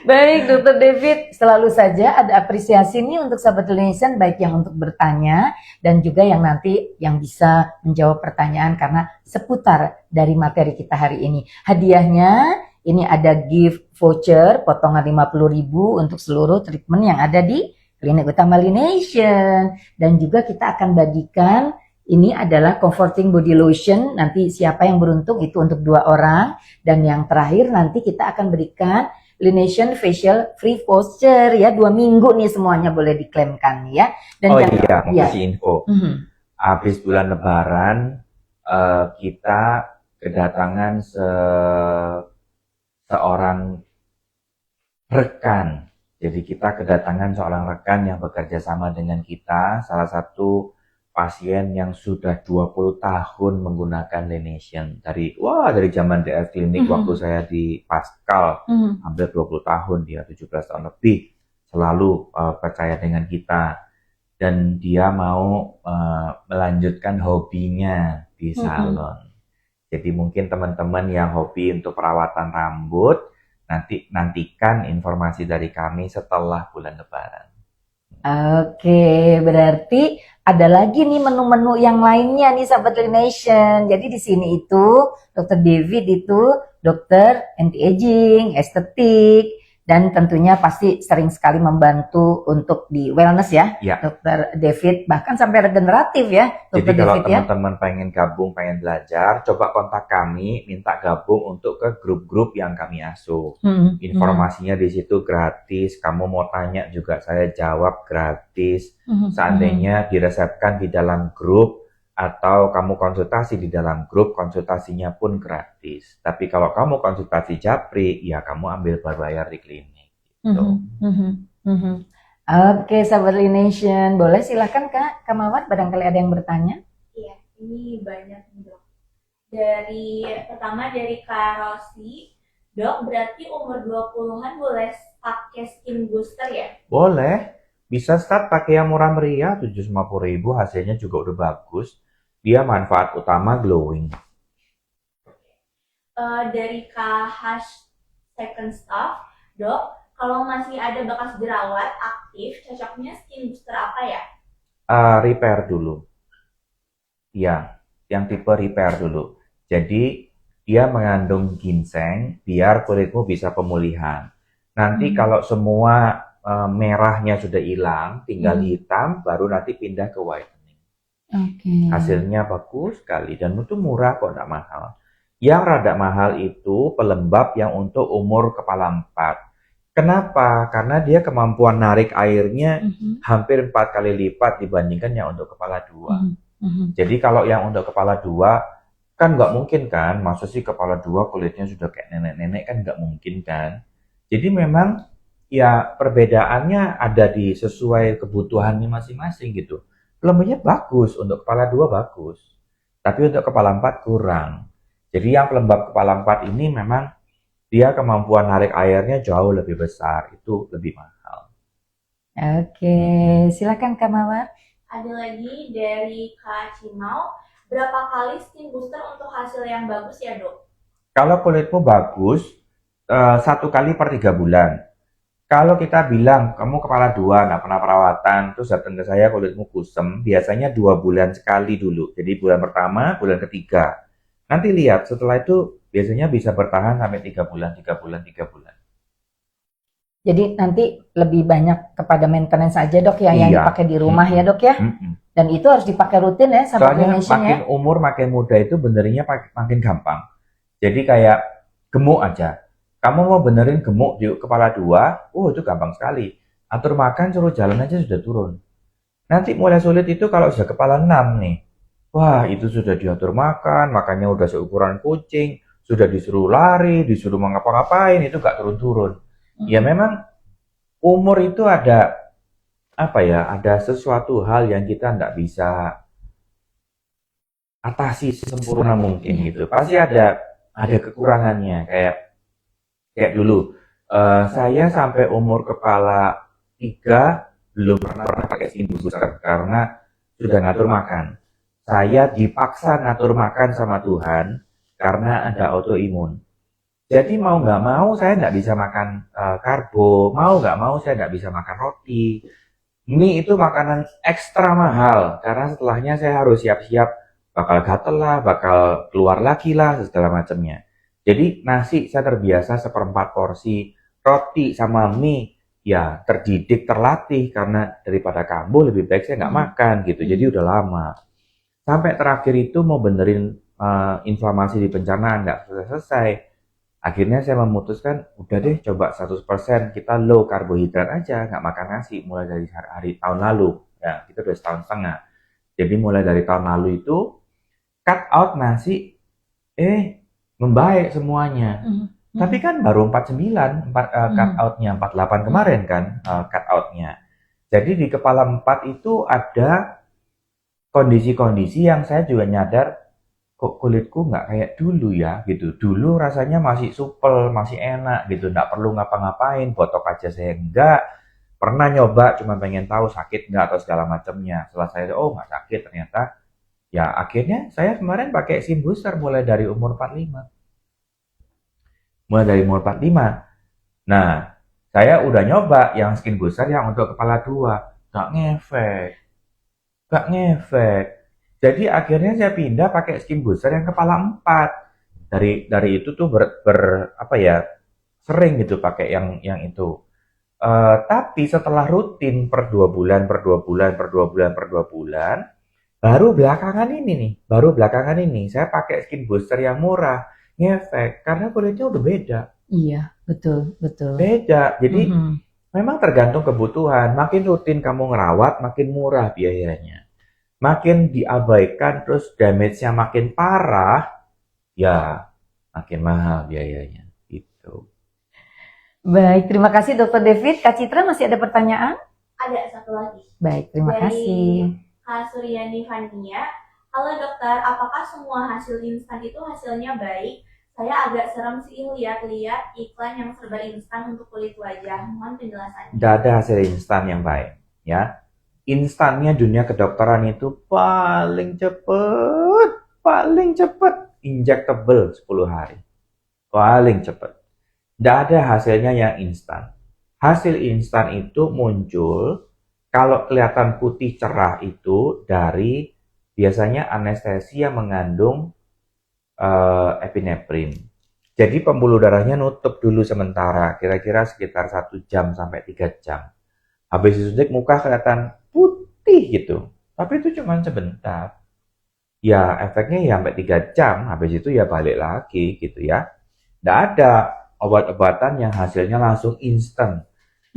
Baik, Dokter David, selalu saja ada apresiasi nih untuk Sahabat Lination, baik yang untuk bertanya dan juga yang nanti yang bisa menjawab pertanyaan karena seputar dari materi kita hari ini. Hadiahnya ini ada gift voucher potongan 50.000 untuk seluruh treatment yang ada di Klinik Utama Lination, dan juga kita akan bagikan ini adalah comforting body lotion. Nanti siapa yang beruntung itu untuk 2 orang, dan yang terakhir nanti kita akan berikan Lination facial free voucher ya, 2 minggu nih semuanya boleh diklaimkan ya. Dan Oh jangan- iya, mau ya. kasih info. Mhm. Habis bulan Lebaran, kita kedatangan seorang rekan. Jadi kita kedatangan seorang rekan yang bekerja sama dengan kita, salah satu pasien yang sudah 20 tahun menggunakan Lination. Dari zaman DF Klinik waktu saya di Pascal, hampir 20 tahun, dia 17 tahun lebih, selalu percaya dengan kita. Dan dia mau melanjutkan hobinya di salon. Jadi mungkin teman-teman yang hobi untuk perawatan rambut, nantikan informasi dari kami setelah bulan Lebaran. Oke, berarti ada lagi nih menu-menu yang lainnya nih Sahabat Lination. Jadi di sini itu Dokter David itu dokter anti-aging, estetik, dan tentunya pasti sering sekali membantu untuk di wellness ya, Ya. Dokter David, bahkan sampai regeneratif ya, Jadi Dokter kalau David ya. teman-teman pengen gabung, pengen belajar, coba kontak kami, minta gabung untuk ke grup-grup yang kami asuh. Informasinya di situ gratis, kamu mau tanya juga saya jawab gratis. Seandainya diresepkan di dalam grup atau kamu konsultasi di dalam grup, konsultasinya pun gratis. Tapi kalau kamu konsultasi japri, ya kamu ambil berbayar di klinik. Gitu. Oke, Sahabat Lination, boleh silakan Kak Kamawat, barangkali ada yang bertanya. Iya, ini banyak nih, Dok. Pertama dari Kak Rosi. Dok, berarti umur 20-an boleh pakai skin booster ya? Boleh, bisa start pakai yang murah meriah, 750.000, hasilnya juga udah bagus. Dia manfaat utama glowing. Dari Kak Hash Second Staff. Dok, kalau masih ada bekas jerawat aktif, cocoknya skin booster apa ya? Repair dulu. Ya, yang tipe repair dulu. Jadi dia mengandung ginseng biar kulitmu bisa pemulihan. Nanti kalau semua merahnya sudah hilang, tinggal hitam, baru nanti pindah ke whitening. Oke. Hasilnya bagus sekali dan itu murah kok, tidak mahal. Yang rada mahal itu pelembab yang untuk umur kepala 4. Kenapa? Karena dia kemampuan narik airnya hampir 4 kali lipat dibandingkan yang untuk kepala 2. Jadi kalau yang untuk kepala 2 kan nggak mungkin kan, masa sih kepala 2 kulitnya sudah kayak nenek-nenek, kan nggak mungkin kan. Jadi memang ya perbedaannya ada di sesuai kebutuhannya masing-masing gitu. Pelembabnya bagus, untuk kepala 2 bagus, tapi untuk kepala 4 kurang. Jadi yang pelembab kepala 4 ini memang dia kemampuan narik airnya jauh lebih besar, itu lebih mahal. Oke, silakan Kak Mawar. Ada lagi dari Kak Cimau. Berapa kali skin booster untuk hasil yang bagus ya, Dok? Kalau kulitmu bagus, 1 kali per 3 bulan. Kalau kita bilang, kamu kepala 2, nggak pernah perawatan, terus datang ke saya kulitmu kusem, biasanya 2 bulan sekali dulu. Jadi bulan pertama, bulan ketiga. Nanti lihat, setelah itu biasanya bisa bertahan sampai 3 bulan, 3 bulan, 3 bulan. Jadi nanti lebih banyak kepada maintenance aja Dok ya, yang Iya. dipakai di rumah ya Dok ya. Dan itu harus dipakai rutin ya sama Soalnya clinician ya. makin umur, makin muda itu benernya makin gampang. Jadi kayak gemuk aja. Kamu mau benerin gemuk di kepala 2, itu gampang sekali. Atur makan, suruh jalan aja sudah turun. Nanti mulai sulit itu kalau sudah kepala 6 nih. Wah, itu sudah diatur makan, makannya udah seukuran kucing, sudah disuruh lari, disuruh ngapa-ngapain, itu gak turun-turun. Ya memang umur itu ada ada sesuatu hal yang kita nggak bisa atasi sempurna mungkin gitu. Pasti ada kekurangannya. Kayak dulu, saya sampai umur kepala 3 belum pernah pakai skin booster karena sudah ngatur makan. Saya dipaksa ngatur makan sama Tuhan karena ada autoimun. Jadi mau nggak mau saya nggak bisa makan karbo, mau nggak mau saya nggak bisa makan roti. Mie itu makanan ekstra mahal karena setelahnya saya harus siap-siap bakal gatel lah, bakal keluar lagi lah, segala macamnya. Jadi nasi saya terbiasa 1/4 porsi, roti sama mie ya terdidik, terlatih karena daripada kambuh lebih baik saya nggak makan gitu. Jadi udah lama. Sampai terakhir itu mau benerin inflamasi di pencernaan nggak selesai. Akhirnya saya memutuskan, udah deh coba 100% kita low karbohidrat aja, nggak makan nasi mulai dari hari tahun lalu. Ya, kita udah setahun setengah. Jadi mulai dari tahun lalu itu cut out nasi, membaik semuanya. Tapi kan baru 49 cut outnya, 48 kemarin kan cut outnya. Jadi di kepala 4 itu ada kondisi-kondisi yang saya juga nyadar, kok kulitku nggak kayak dulu ya gitu. Dulu rasanya masih supel, masih enak gitu, nggak perlu ngapa-ngapain, botok aja saya enggak. Pernah nyoba cuma pengen tahu sakit nggak atau segala macamnya. Setelah saya nggak sakit ternyata. Ya akhirnya saya kemarin pakai skin booster mulai dari umur 45. Mulai dari umur 45. Nah, saya udah nyoba yang skin booster yang untuk kepala 2, nggak ngefek. Jadi akhirnya saya pindah pakai skin booster yang kepala 4. Dari itu tuh sering gitu pakai yang itu. Tapi setelah rutin per 2 bulan, baru belakangan ini saya pakai skin booster yang murah, ngefek karena kulitnya udah beda. Iya, betul. Beda. Jadi memang tergantung kebutuhan. Makin rutin kamu ngerawat, makin murah biayanya. Makin diabaikan terus damage-nya makin parah, ya makin mahal biayanya. Gitu. Baik, terima kasih Dr. David. Kak Citra masih ada pertanyaan? Ada satu lagi. Baik, terima kasih. Kak Suryani Fania, halo dokter, apakah semua hasil instan itu hasilnya baik? Saya agak serem sih lihat-lihat iklan yang serba instan untuk kulit wajah. Mohon penjelasannya. Tidak ada hasil instan yang baik, ya. Instannya dunia kedokteran itu paling cepet, injectable 10 hari. Paling cepet. Tidak ada hasilnya yang instan. Hasil instan itu muncul kalau kelihatan putih cerah itu dari biasanya anestesi yang mengandung epinefrin. Jadi pembuluh darahnya nutup dulu sementara, kira-kira sekitar 1 jam sampai 3 jam. Habis disuntik muka kelihatan putih gitu. Tapi itu cuma sebentar. Ya efeknya ya sampai 3 jam, habis itu ya balik lagi gitu ya. Nggak ada obat-obatan yang hasilnya langsung instan.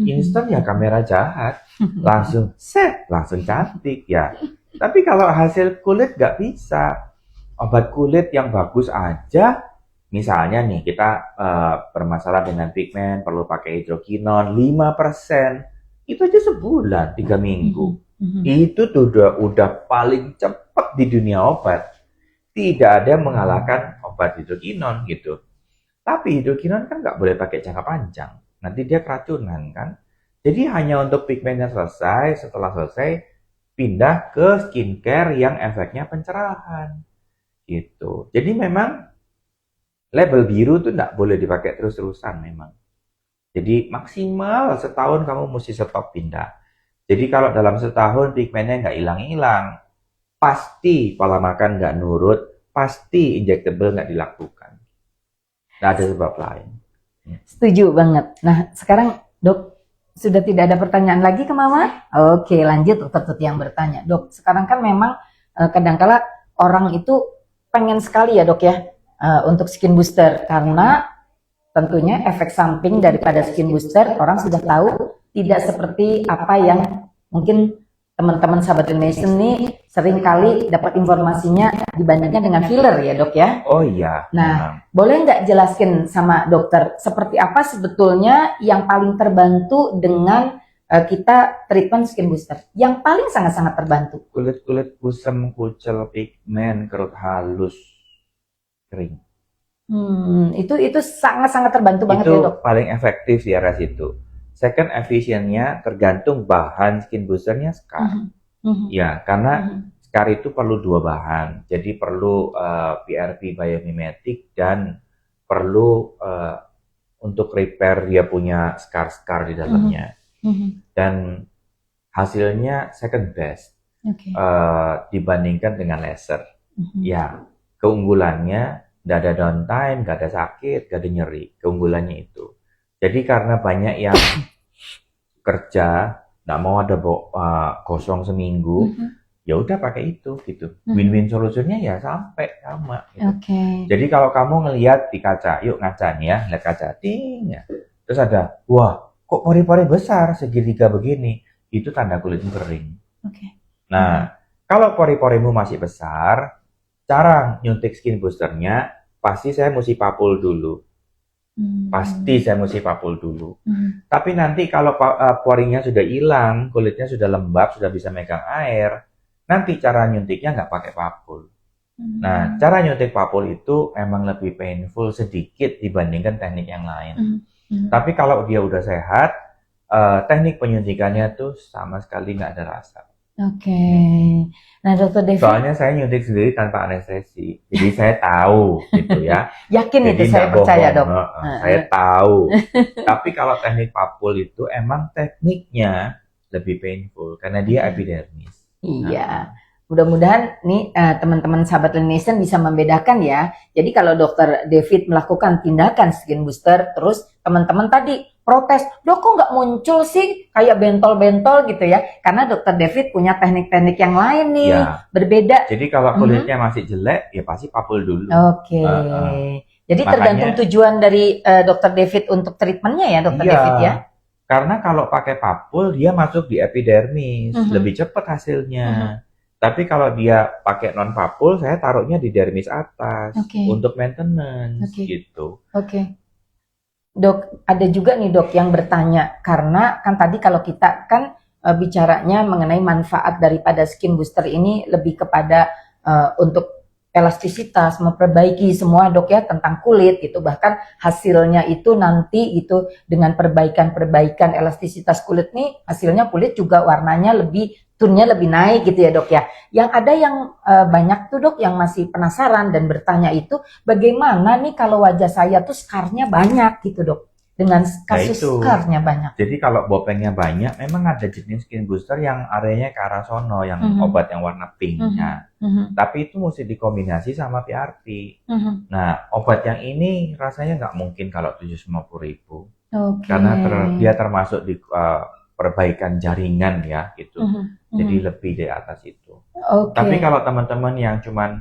Instan ya kamera jahat, langsung cantik ya. Tapi kalau hasil kulit nggak bisa. Obat kulit yang bagus aja, misalnya nih kita bermasalah dengan pigmen, perlu pakai hidrokinon 5%, itu aja sebulan, 3 minggu. Itu tuh udah paling cepat di dunia obat. Tidak ada yang mengalahkan obat hidrokinon gitu. Tapi hidrokinon kan nggak boleh pakai jangka panjang. Nanti dia keracunan kan. Jadi hanya untuk pigmennya selesai, setelah selesai pindah ke skincare yang efeknya pencerahan. Gitu. Jadi memang label biru tuh nggak boleh dipakai terus-terusan memang. Jadi maksimal setahun kamu mesti stop pindah. Jadi kalau dalam setahun pigmennya nggak hilang-hilang, pasti pola makan nggak nurut, pasti injectable nggak dilakukan. Nggak ada sebab lain. Setuju banget. Nah sekarang dok, sudah tidak ada pertanyaan lagi ke Mama? Oke, lanjut dokter Tuti yang bertanya. Dok, sekarang kan memang kadangkala orang itu pengen sekali ya dok ya, untuk skin booster, karena tentunya efek samping daripada skin booster orang sudah tahu tidak seperti apa yang mungkin teman-teman sahabat Indonesia nih sering kali dapat informasinya dibandingkan dengan filler ya dok ya. Oh iya. Nah, boleh nggak jelaskin sama dokter seperti apa sebetulnya yang paling terbantu dengan kita treatment skin booster? Yang paling sangat-sangat terbantu. Kulit-kulit kusam, kucel, pigmen, kerut halus, kering. Itu sangat-sangat terbantu banget Itu ya dok. paling efektif di area situ. Second efisiennya tergantung bahan skin boosternya SCAR. Ya, karena SCAR itu perlu 2 bahan. Jadi perlu PRP biomimetic dan perlu untuk repair dia punya scar-scar di dalamnya. Dan hasilnya second best dibandingkan dengan laser. Ya, keunggulannya nggak ada downtime, nggak ada sakit, nggak ada nyeri. Keunggulannya itu. Jadi karena banyak yang kerja nggak mau ada kosong seminggu, ya udah pakai itu gitu. Win-win solusinya ya sampai sama. Gitu. Jadi kalau kamu ngelihat di kaca, yuk ngaca nih ya, lihat kaca, ting ya. Terus ada, wah kok pori-pori besar segitiga begini, itu tanda kulitmu kering. Nah, kalau pori-porimu masih besar, cara nyuntik skin boosternya pasti saya mesti papul dulu. Pasti saya mesti papul dulu. Tapi nanti kalau porinya sudah hilang, kulitnya sudah lembab, sudah bisa megang air, nanti cara nyuntiknya nggak pakai papul. Nah, cara nyuntik papul itu emang lebih painful sedikit dibandingkan teknik yang lain. Tapi kalau dia udah sehat, teknik penyuntikannya tuh sama sekali nggak ada rasa. Nah Dokter David, Soalnya saya nyuntik sendiri tanpa anestesi, jadi saya tahu gitu ya. yakin Jadi itu saya nggak percaya bohong. dok. Saya tahu. Tapi kalau teknik papul itu emang tekniknya lebih painful karena dia epidermis. Iya. Mudah-mudahan nih teman-teman sahabat Indonesia bisa membedakan ya. Jadi kalau Dokter David melakukan tindakan skin booster, terus teman-teman tadi protes, dok kok nggak muncul sih kayak bentol-bentol gitu ya? Karena Dokter David punya teknik-teknik yang lain nih, Ya. berbeda. Jadi kalau kulitnya masih jelek, ya pasti papul dulu. Jadi Makanya- tergantung tujuan dari Dokter David untuk treatmentnya ya Dokter Iya. David ya. Karena kalau pakai papul, dia masuk di epidermis, lebih cepat hasilnya. Tapi kalau dia pakai non papul, saya taruhnya di dermis atas untuk maintenance gitu. Dok, ada juga nih dok yang bertanya, karena kan tadi kalau kita kan bicaranya mengenai manfaat daripada skin booster ini lebih kepada untuk elastisitas, memperbaiki semua dok ya tentang kulit gitu, bahkan hasilnya itu nanti itu dengan perbaikan elastisitas kulit nih, hasilnya kulit juga warnanya lebih, tonnya lebih naik gitu ya dok ya. Yang ada yang banyak tuh dok yang masih penasaran dan bertanya itu, bagaimana nih kalau wajah saya tuh skarnya banyak gitu dok, dengan kasus itu. skarnya banyak. Jadi kalau bopengnya banyak, memang ada jenis skin booster yang areanya ke arah sono, yang obat yang warna pinknya. Tapi itu mesti dikombinasi sama PRP. Nah, obat yang ini rasanya nggak mungkin kalau 750.000. Karena dia termasuk di perbaikan jaringan ya gitu. Jadi lebih di atas itu. Tapi kalau teman-teman yang cuman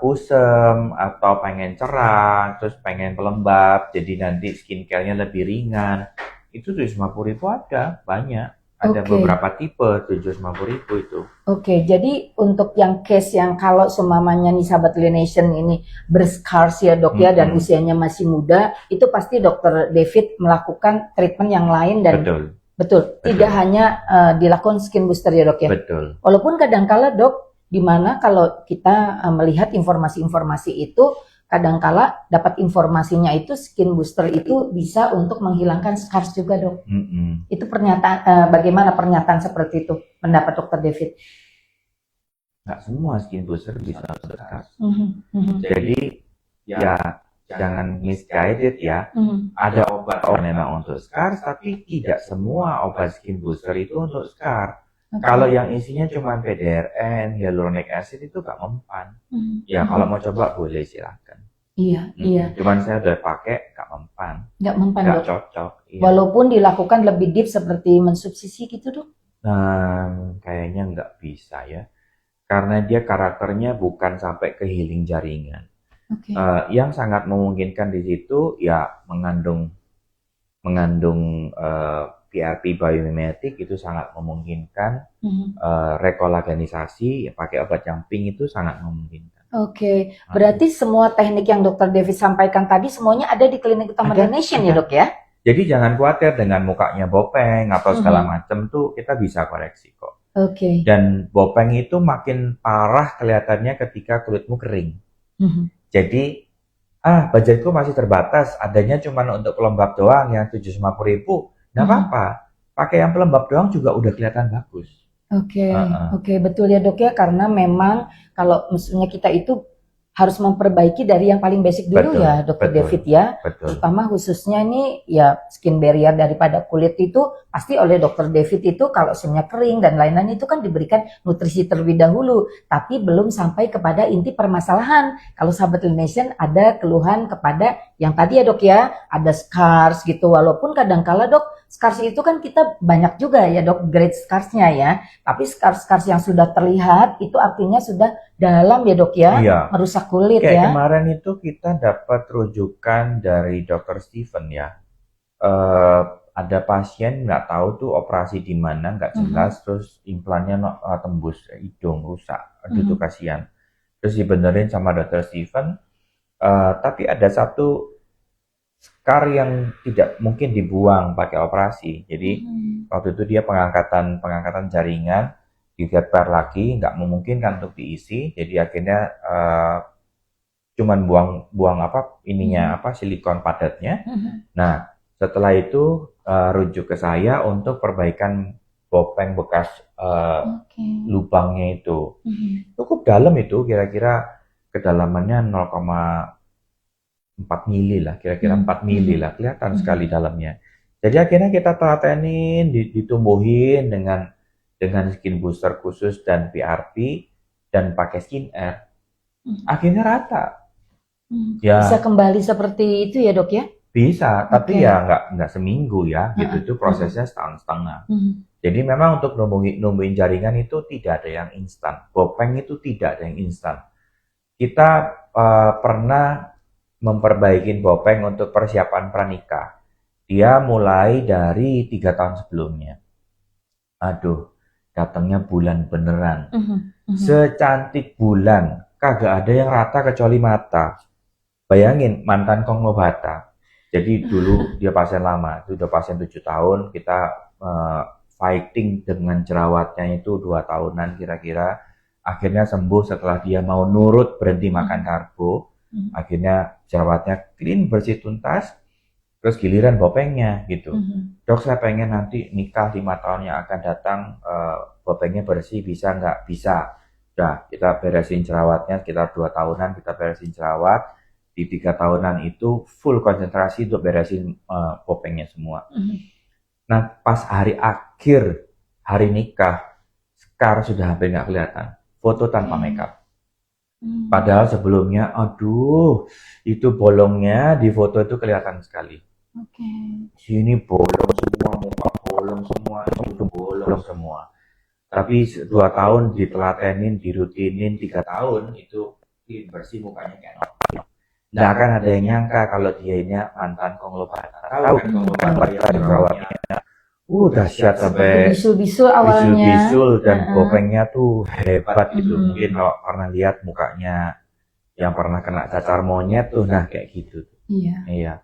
kusem atau pengen cerah, terus pengen pelembab, jadi nanti skincare-nya lebih ringan, itu 750.000 ada, banyak. Ada beberapa tipe 750.000 itu. Jadi untuk yang case yang kalau semamanya nih sahabat Nation ini berskars ya dok ya, dan usianya masih muda, itu pasti Dokter David melakukan treatment yang lain dan betul. Tidak hanya dilakukan skin booster ya dok ya. Betul. Walaupun kadangkala dok, dimana kalau kita melihat informasi-informasi itu, kadangkala dapat informasinya itu skin booster itu bisa untuk menghilangkan scars juga dok. Itu pernyataan, bagaimana pernyataan seperti itu pendapat Dokter David? Nggak semua skin booster bisa untuk scars. Jadi ya jangan misguided ya. Ada obat memang untuk scars, tapi tidak semua obat skin booster itu untuk scar. Kalau yang isinya cuma PDRN, hyaluronic acid itu gak mempan. Ya kalau mau coba boleh silakan. Iya. Cuman saya udah pakai gak mempan. Nggak mempan Gak dok. cocok. Iya. Walaupun dilakukan lebih deep seperti mensubsidi gitu dok. Nah, kayaknya nggak bisa ya. Karena dia karakternya bukan sampai ke healing jaringan. Oke. Yang sangat memungkinkan di situ ya mengandung PRP biomimetic itu sangat memungkinkan. Mhm. Rekolagenisasi ya pakai obat yang pink itu sangat memungkinkan. Oke, berarti semua teknik yang Dokter David sampaikan tadi semuanya ada di klinik utama The Ada, Nation ada. ya dok ya? Jadi jangan khawatir dengan mukanya bopeng atau segala Mhm. macam tuh kita bisa koreksi kok. Oke. Dan bopeng itu makin parah kelihatannya ketika kulitmu kering. Mhm. Jadi budgetku masih terbatas, adanya cuma untuk pelembab doang yang 750.000. Nggak apa-apa, pakai yang pelembab doang juga udah kelihatan bagus. Oke, Heeh. oke, betul ya dok ya, karena memang kalau misalnya kita itu harus memperbaiki dari yang paling basic dulu Betul, ya Dokter betul. David ya. Betul. Terutama khususnya ini ya skin barrier daripada kulit itu pasti oleh Dokter David itu kalau semuanya kering dan lain-lain itu kan diberikan nutrisi terlebih dahulu, tapi belum sampai kepada inti permasalahan. Kalau sahabat Nation ada keluhan kepada yang tadi ya dok ya, ada scars gitu, walaupun kadangkala dok scars itu kan kita banyak juga ya dok grade scarsnya ya, tapi scars yang sudah terlihat itu artinya sudah dalam ya dok ya, Iya. merusak kulit Kayak ya. kemarin itu kita dapat rujukan dari Dr. Steven ya. Ada pasien nggak tahu tuh operasi di mana nggak jelas, terus implannya tembus hidung rusak. Aduh tuh kasihan. Terus dibenerin sama Dr. Steven. Tapi ada satu scar yang tidak mungkin dibuang pakai operasi. Jadi waktu itu dia pengangkatan jaringan, digeber lagi, nggak memungkinkan untuk diisi. Jadi akhirnya cuman buang silikon padatnya. Nah, setelah itu rujuk ke saya untuk perbaikan bopeng bekas lubangnya itu. Cukup dalam itu, kira-kira kedalamannya 0,4 mili lah, kira-kira 4 mili lah, kelihatan sekali dalamnya. Jadi akhirnya kita telatenin, ditumbuhin dengan skin booster khusus dan PRP dan pakai skin air. Akhirnya rata. Ya, Bisa kembali seperti itu ya dok ya? bisa, tapi Oke. ya nggak seminggu ya, gitu. Itu prosesnya setahun-setengah. Jadi memang untuk numbuhin jaringan itu tidak ada yang instan. Bopeng itu tidak ada yang instan. Kita pernah memperbaiki bopeng untuk persiapan pranikah. Dia mulai dari 3 tahun sebelumnya. Aduh, datangnya bulan beneran. Secantik bulan, kagak ada yang rata kecuali mata. Bayangin, mantan konglobata. Jadi dulu dia pasien lama, itu udah pasien 7 tahun, kita fighting dengan jerawatnya itu 2 tahunan kira-kira. Akhirnya sembuh setelah dia mau nurut berhenti makan karbo. Akhirnya jerawatnya clean, bersih, tuntas. Terus giliran bopengnya gitu. Dok, saya pengen nanti nikah 5 tahun yang akan datang, bopengnya bersih, bisa nggak? Bisa. Udah, kita beresin jerawatnya sekitar 2 tahunan, kita beresin jerawat. Di 3 tahunan itu full konsentrasi untuk beresin bopengnya semua. Nah, pas hari akhir, hari nikah, scar sudah hampir nggak kelihatan. Foto tanpa makeup. Padahal sebelumnya, aduh, itu bolongnya di foto itu kelihatan sekali. Sini bolong semua, muka bolong semua, itu bolong semua. Tapi 2 tahun ditelatenin, dirutinin, 3 tahun itu bersih mukanya kayak normal. Nggak akan ada yang nyangka kalau dia ini mantan konglobata. Tahu kan konglobata jerawatnya. Dahsyat sampai Bisul-bisul awalnya. bisul-bisul dan bopengnya tuh hebat gitu. Mungkin kalau pernah lihat mukanya yang pernah kena cacar monyet tuh, nah kayak gitu. Iya.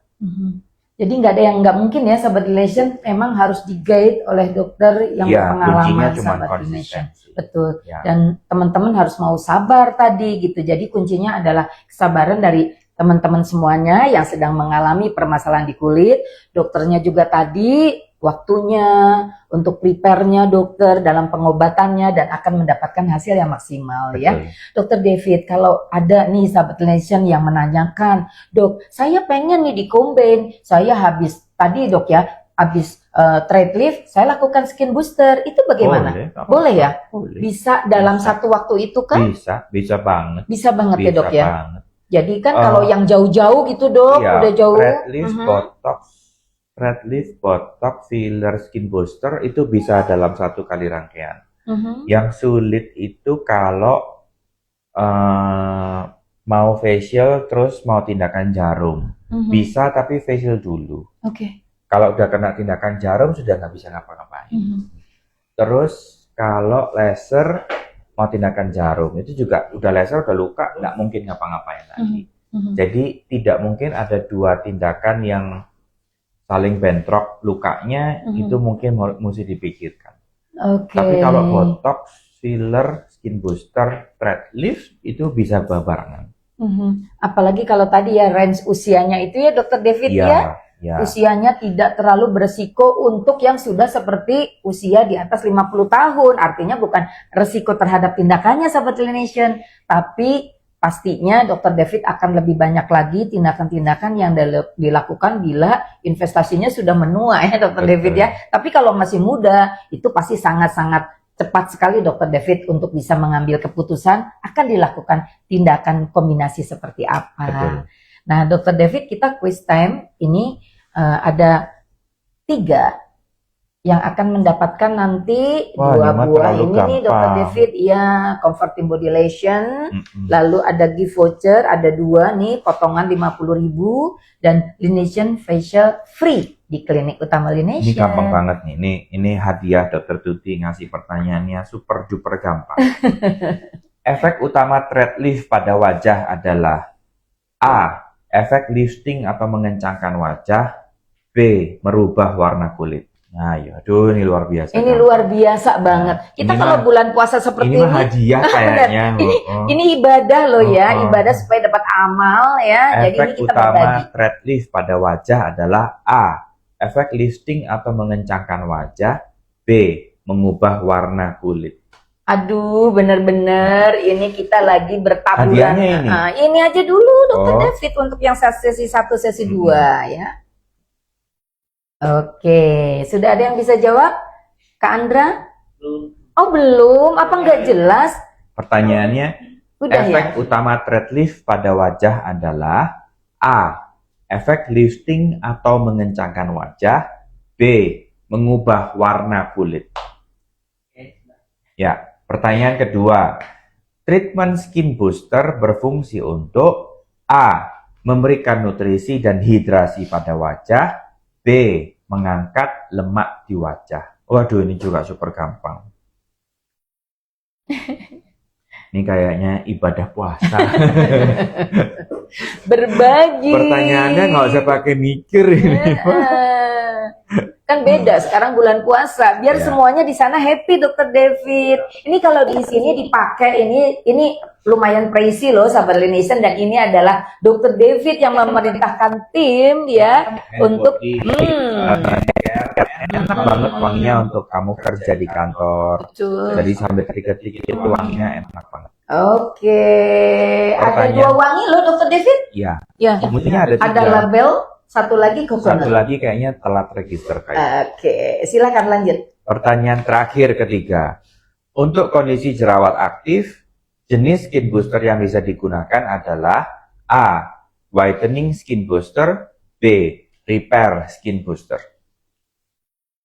Jadi nggak mungkin ya sahabat relation, emang harus di-guide oleh dokter yang Iya, kuncinya berpengalaman cuma sahabat relation. konsistensi. Betul. Ya. Dan teman-teman harus mau sabar tadi gitu. Jadi kuncinya adalah kesabaran dari teman-teman semuanya yang sedang mengalami permasalahan di kulit. Dokternya juga tadi waktunya untuk prepare-nya dokter dalam pengobatannya dan akan mendapatkan hasil yang maksimal ya. Betul. Dokter David, kalau ada nih sahabat relation yang menanyakan, dok, saya pengen nih di combine, saya habis tadi dok ya, habis thread lift, saya lakukan skin booster, itu bagaimana? Boleh ya? Boleh. Bisa dalam Bisa. satu waktu itu kan? Bisa banget. Bisa banget ya Bisa dok ya? banget. Jadi kan kalau yang jauh-jauh gitu dok, Iya, udah jauh. red lift, botox, filler, skin booster itu bisa dalam 1 kali rangkaian. Yang sulit itu kalau mau facial terus mau tindakan jarum. Bisa tapi facial dulu. Oke. Kalau udah kena tindakan jarum sudah nggak bisa ngapa-ngapain. Terus kalau laser mau tindakan jarum itu juga udah laser udah luka nggak mungkin ngapa-ngapain lagi. Jadi tidak mungkin ada dua tindakan yang saling bentrok lukanya itu mungkin mesti dipikirkan. Oke. Tapi kalau botox, filler, skin booster, thread lift itu bisa barengan. Apalagi kalau tadi ya range usianya itu ya Dokter David ya. Usianya tidak terlalu beresiko untuk yang sudah seperti usia di atas 50 tahun. Artinya bukan resiko terhadap tindakannya sahabat Telination, tapi pastinya Dokter David akan lebih banyak lagi tindakan-tindakan yang dilakukan bila investasinya sudah menua ya Dokter David ya. Tapi kalau masih muda itu pasti sangat-sangat cepat sekali Dokter David untuk bisa mengambil keputusan akan dilakukan tindakan kombinasi seperti apa. Betul. Nah Dokter David kita quiz time ini ada 3 yang akan mendapatkan nanti Wah, 2 buah ini gampang. nih Dokter David ya, Comforting Body Lotion, lalu ada gift voucher, ada 2 nih potongan 50.000 dan Laination Facial free di klinik utama Laination. Ini gampang banget nih. Ini hadiah Dokter Tuti ngasih pertanyaannya super duper gampang. Efek utama thread lift pada wajah adalah A. Efek lifting atau mengencangkan wajah. B. Merubah warna kulit. Nah, aduh ini luar biasa. Ini luar biasa banget. Kita Ini kalau mah- bulan puasa seperti Ini mah hadiah kayaknya. ini ibadah loh ya, ibadah supaya dapat amal ya. Jadi ini Efek kita utama berbagi. thread lift pada wajah adalah A. Efek lifting atau mengencangkan wajah. B. Mengubah warna kulit. Aduh, bener-bener ini kita lagi bertaburan. Hadiahnya ini. Nah, ini aja dulu Dokter Oh. David untuk yang sesi 1, sesi 2 ya. Oke, sudah ada yang bisa jawab? Kak Andra? Oh belum, apa nggak jelas? Pertanyaannya, Udah efek ya? utama thread lift pada wajah adalah A. Efek lifting atau mengencangkan wajah. B. Mengubah warna kulit. Ya, pertanyaan kedua. Treatment skin booster berfungsi untuk A. Memberikan nutrisi dan hidrasi pada wajah. B. Mengangkat lemak di wajah. Waduh, ini juga super gampang. Ini kayaknya ibadah puasa. Berbagi. Pertanyaannya nggak usah pakai mikir ini. Kan beda sekarang bulan puasa, biar Ya. semuanya di sana happy Dokter David. Ini kalau di sini dipakai ini lumayan pricey loh sahabat Laination, dan ini adalah Dokter David yang memerintahkan tim ya untuk Enak banget wanginya untuk kamu kerja di kantor. Betul. Jadi sambil ketik-ketik itu wanginya enak banget. Oke, ada Pertanyaan. 2 wangi loh Dokter David. Iya. Ya, Mestinya ada ada 3. label, satu lagi Satu coconut. lagi kayaknya telat register kayak. Oke, silakan lanjut. Pertanyaan terakhir ketiga. Untuk kondisi jerawat aktif, jenis skin booster yang bisa digunakan adalah A. Whitening skin booster. B. Repair skin booster.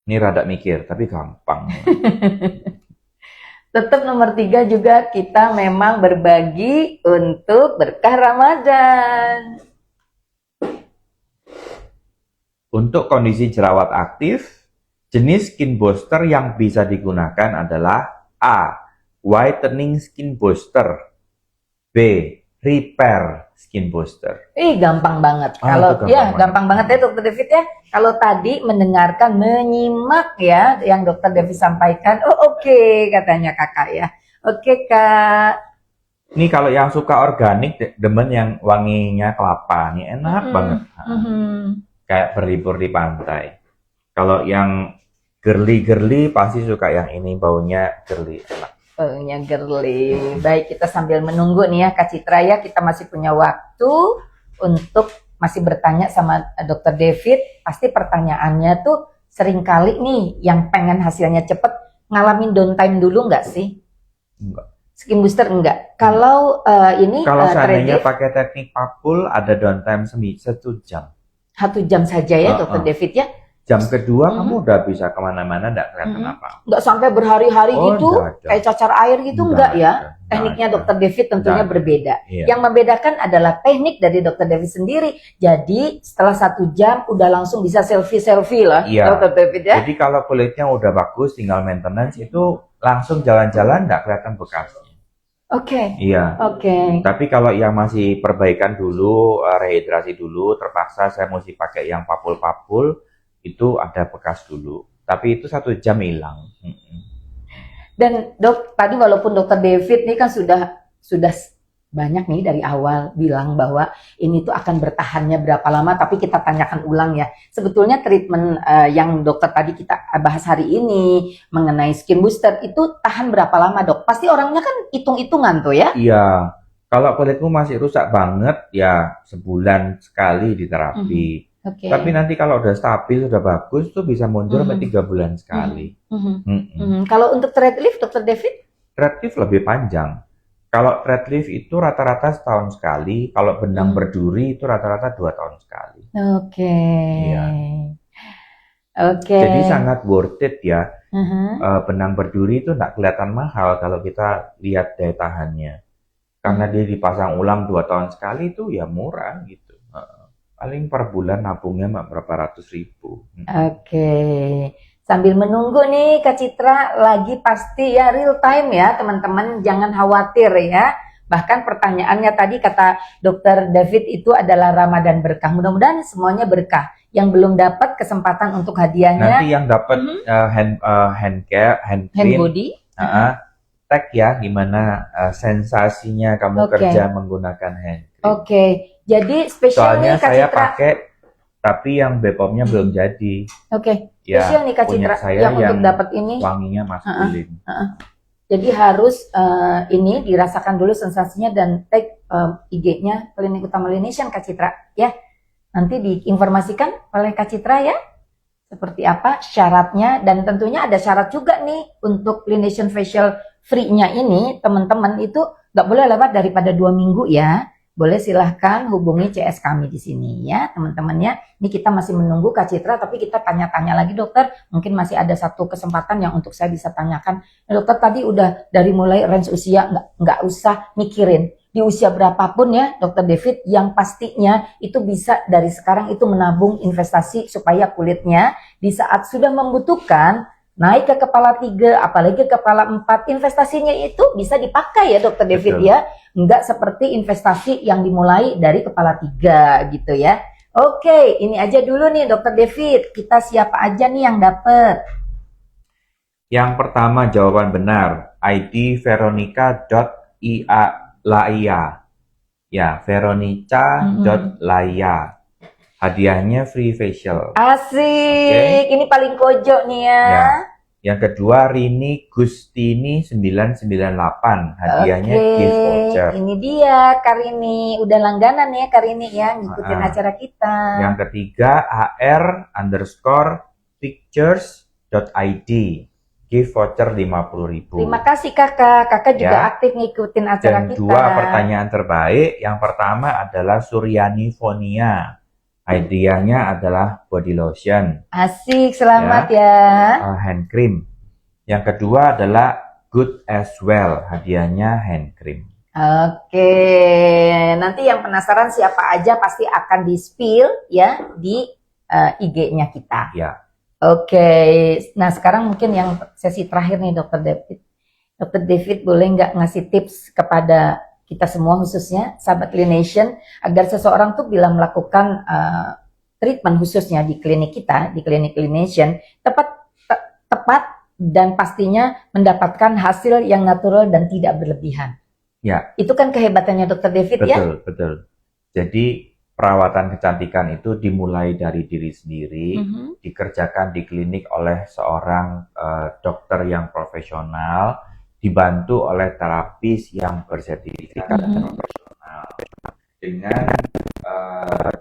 Ini rada mikir, tapi gampang. Tetap nomor 3 juga kita memang berbagi untuk berkah Ramadan. Untuk kondisi jerawat aktif, jenis skin booster yang bisa digunakan adalah A. Whitening skin booster. B. Repair skin booster. Gampang banget. Ah, Kalau itu gampang ya banget. gampang banget ya Dokter David ya. Kalau tadi mendengarkan, menyimak ya yang Dokter David sampaikan, oh oke, katanya kakak ya. Oke kak. Ini kalau yang suka organik, demen yang wanginya kelapa, nih enak banget. Kayak berlibur di pantai. Kalau yang girly-girly pasti suka yang ini, baunya girly, enak. Baunya girly. Baik, kita sambil menunggu nih ya Kak Citra ya, kita masih punya waktu untuk masih bertanya sama Dokter David. Pasti pertanyaannya tuh seringkali nih yang pengen hasilnya cepet, ngalamin downtime dulu nggak sih? Enggak. Skin booster enggak. Kalau ini Kalau seandainya Thread pakai teknik papul, ada downtime 1 jam. 1 jam saja ya Dokter Heeh. David ya. Jam kedua kamu udah bisa kemana-mana, nggak kelihatan apa. Nggak sampai berhari-hari Oh, gitu, nggak ada. kayak cacar air gitu, Nggak enggak ya? ada, nggak Tekniknya ada. Dokter David tentunya Nggak ada. berbeda. Iya. Yang membedakan adalah teknik dari Dokter David sendiri. Jadi setelah 1 jam udah langsung bisa selfie lah, Iya. Dokter David ya. Jadi kalau kulitnya udah bagus, tinggal maintenance itu langsung jalan-jalan nggak kelihatan bekasnya. Oke, Iya. oke. Tapi kalau yang masih perbaikan dulu, rehidrasi dulu, terpaksa saya mesti pakai yang papul-papul, itu ada bekas dulu. Tapi itu 1 jam hilang. Dan dok, tadi walaupun Dokter David ini kan sudah banyak nih dari awal bilang bahwa ini tuh akan bertahannya berapa lama, tapi kita tanyakan ulang ya. Sebetulnya treatment yang dokter tadi kita bahas hari ini mengenai skin booster itu tahan berapa lama dok? Pasti orangnya kan hitung-hitungan tuh ya. Iya. Kalau kulitmu masih rusak banget, ya sebulan sekali di terapi. Oke. Tapi nanti kalau udah stabil, sudah bagus, tuh bisa mundur sampai 3 bulan sekali. Kalau untuk thread lift, Dokter David? Thread lift lebih panjang. Kalau thread lift itu rata-rata setahun sekali, kalau benang berduri itu rata-rata 2 tahun sekali. Oke. Iya. Oke. Jadi sangat worth it ya. Mhm. Benang berduri itu nggak kelihatan mahal kalau kita lihat daya tahannya. Karena dia dipasang ulang 2 tahun sekali itu ya murah gitu. Paling per bulan nabungnya berapa ratus ribu. Oke. Sambil menunggu nih Kak Citra lagi pasti ya real time ya teman-teman, jangan khawatir ya. Bahkan pertanyaannya tadi kata Dokter David itu adalah Ramadan berkah. Mudah-mudahan semuanya berkah. Yang belum dapat kesempatan untuk hadiahnya Nanti yang dapat hand hand cream, body. tag ya gimana sensasinya kamu Oke. kerja menggunakan hand cream. Oke. Jadi spesial Soalnya nih Kak saya Citra. pakai tapi yang BPOM-nya belum jadi. Oke. Ya, Spesial nih Kak punya Citra saya yang untuk yang dapat ini. wanginya maskulin. Jadi harus ini dirasakan dulu sensasinya dan tag IG-nya Klinik Utama Laination Kak Citra ya. Nanti diinformasikan oleh Kak Citra ya. Seperti apa syaratnya, dan tentunya ada syarat juga nih untuk Laination Facial Free-nya ini teman-teman itu nggak boleh lewat daripada 2 minggu ya. Boleh silahkan hubungi CS kami di sini ya teman-teman ya. Ini kita masih menunggu Kak Citra, tapi kita tanya-tanya lagi dokter. Mungkin masih ada 1 kesempatan yang untuk saya bisa tanyakan. Dokter tadi udah dari mulai range usia, nggak usah mikirin. Di usia berapapun ya Dokter David, yang pastinya itu bisa dari sekarang itu menabung investasi supaya kulitnya di saat sudah membutuhkan naik ke kepala 3, apalagi ke kepala 4, investasinya itu bisa dipakai ya Dokter David. Betul. Ya. Enggak seperti investasi yang dimulai dari kepala 3 gitu ya. Oke, ini aja dulu nih Dokter David. Kita siapa aja nih yang dapat? Yang pertama jawaban benar, ID veronica.laia. Ya, veronica.laia. Hadiahnya free facial. Asik, ini paling kojo nih ya. Ya. Yang kedua Rini Gustini 998. Hadiahnya Oke, gift voucher. ini dia Karini. Udah langganan ya Karini ya, ngikutin acara kita. Yang ketiga ar_pictures.id. Gift voucher 50.000. Terima kasih kakak. Kakak juga Ya. aktif ngikutin acara Dan kita. 2 pertanyaan terbaik. Yang pertama adalah Suryani Fonia. Hadiahnya adalah body lotion, Asik, selamat ya. hand cream. Yang kedua adalah Good as well. Hadiahnya hand cream. Oke, nanti yang penasaran siapa aja pasti akan di-spill ya di IG-nya kita. Ya. Oke, nah sekarang mungkin yang sesi terakhir nih Dokter David. Dokter David boleh nggak ngasih tips kepada kita semua khususnya sahabat Laination agar seseorang tuh bila melakukan treatment khususnya di klinik kita, di klinik Laination, tepat dan pastinya mendapatkan hasil yang natural dan tidak berlebihan. Ya. Itu kan kehebatannya Dokter David ya. Betul. Jadi perawatan kecantikan itu dimulai dari diri sendiri, dikerjakan di klinik oleh seorang dokter yang profesional, dibantu oleh terapis yang bersertifikat profesional. Dengan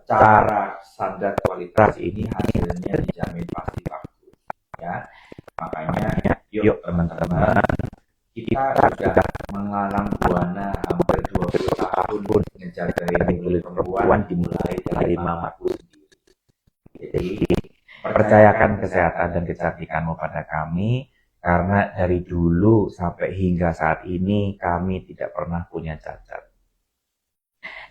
cara standar kualitas ini hasilnya dijamin pasti bagus. Ya, makanya yuk teman-teman, kita sudah mengalang buana hampir 20 tahun ngejar dari kulit perempuan dimulai dari mamaku sendiri. Jadi Percayakan kesehatan dan kecantikanmu pada kami, karena dari dulu sampai hingga saat ini kami tidak pernah punya cacat.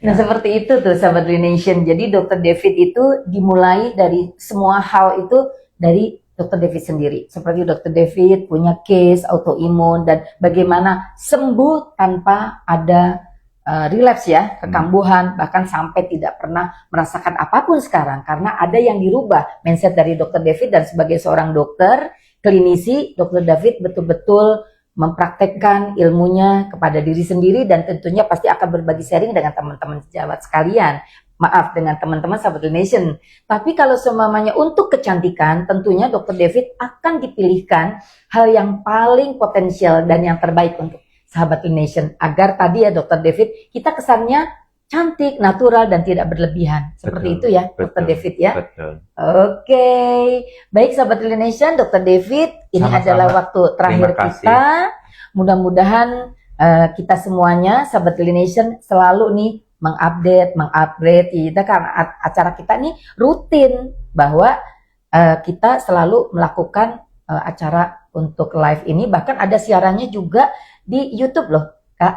Nah, seperti itu tuh sahabat Nation. Jadi Dr. David itu dimulai dari semua hal itu dari Dr. David sendiri. Seperti Dr. David punya case autoimun dan bagaimana sembuh tanpa ada relapse ya, kekambuhan, bahkan sampai tidak pernah merasakan apapun sekarang karena ada yang dirubah mindset dari Dr. David. Dan sebagai seorang dokter, klinisi, Dr. David betul-betul mempraktekkan ilmunya kepada diri sendiri dan tentunya pasti akan berbagi sharing dengan teman-teman sejawat sekalian. Maaf, dengan teman-teman sahabat Nation. Tapi kalau semuanya untuk kecantikan, tentunya Dr. David akan dipilihkan hal yang paling potensial dan yang terbaik untuk sahabat Nation. Agar tadi ya Dr. David, kita kesannya cantik, natural, dan tidak berlebihan. Seperti Betul, itu ya betul, Dr. David ya. Betul. Oke, baik sahabat Nation, Dr. David, ini Sama-sama. adalah waktu terakhir Terima kasih. kita. Mudah-mudahan kita semuanya sahabat Nation selalu nih mengupgrade kita karena acara kita nih rutin bahwa kita selalu melakukan acara untuk live ini, bahkan ada siarannya juga di YouTube loh, Kak.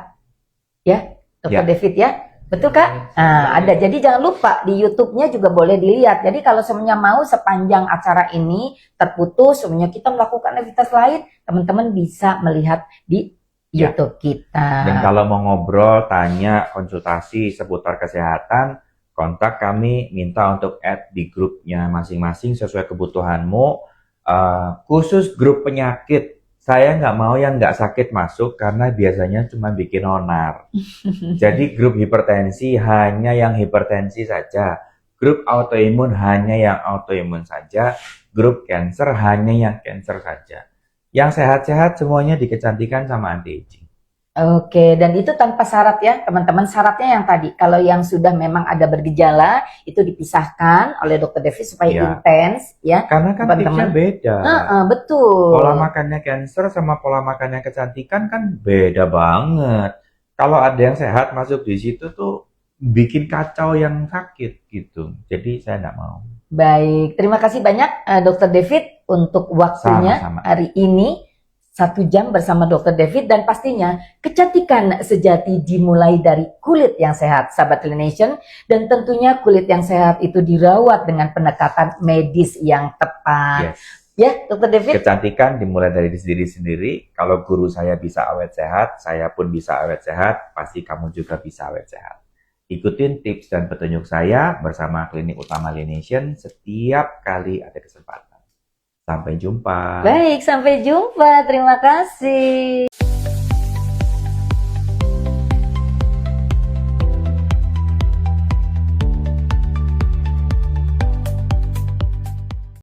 Ya, Dr. Ya. David ya. Betul Kak? Nah, ada. Jadi jangan lupa di YouTube-nya juga boleh dilihat. Jadi kalau semuanya mau sepanjang acara ini terputus, semuanya kita melakukan aktivitas lain, teman-teman bisa melihat di Ya. YouTube kita. Dan kalau mau ngobrol, tanya, konsultasi seputar kesehatan, kontak kami, minta untuk add di grupnya masing-masing sesuai kebutuhanmu. Khusus grup penyakit, saya nggak mau yang nggak sakit masuk karena biasanya cuma bikin onar. Jadi grup hipertensi hanya yang hipertensi saja, grup autoimun hanya yang autoimun saja, grup cancer hanya yang cancer saja. Yang sehat-sehat semuanya dikecantikan sama anti-aging. Oke, dan itu tanpa syarat ya teman-teman. Syaratnya yang tadi, kalau yang sudah memang ada bergejala, itu dipisahkan oleh Dr. David supaya Ya. intens ya. Karena kan tipsnya Teman-teman. beda. Betul. Pola makannya cancer sama pola makannya kecantikan kan beda banget. Kalau ada yang sehat masuk di situ tuh bikin kacau yang sakit gitu. Jadi saya nggak mau. Baik, terima kasih banyak Dr. David untuk waktunya Sama-sama. hari ini. 1 jam bersama Dr. David, dan pastinya kecantikan sejati dimulai dari kulit yang sehat, sahabat Nation. Dan tentunya kulit yang sehat itu dirawat dengan pendekatan medis yang tepat. Yes. Ya, Dr. David? Kecantikan dimulai dari diri sendiri. Kalau guru saya bisa awet sehat, saya pun bisa awet sehat, pasti kamu juga bisa awet sehat. Ikutin tips dan petunjuk saya bersama Klinik Utama Nation setiap kali ada kesempatan. Sampai jumpa. Baik, sampai jumpa. Terima kasih.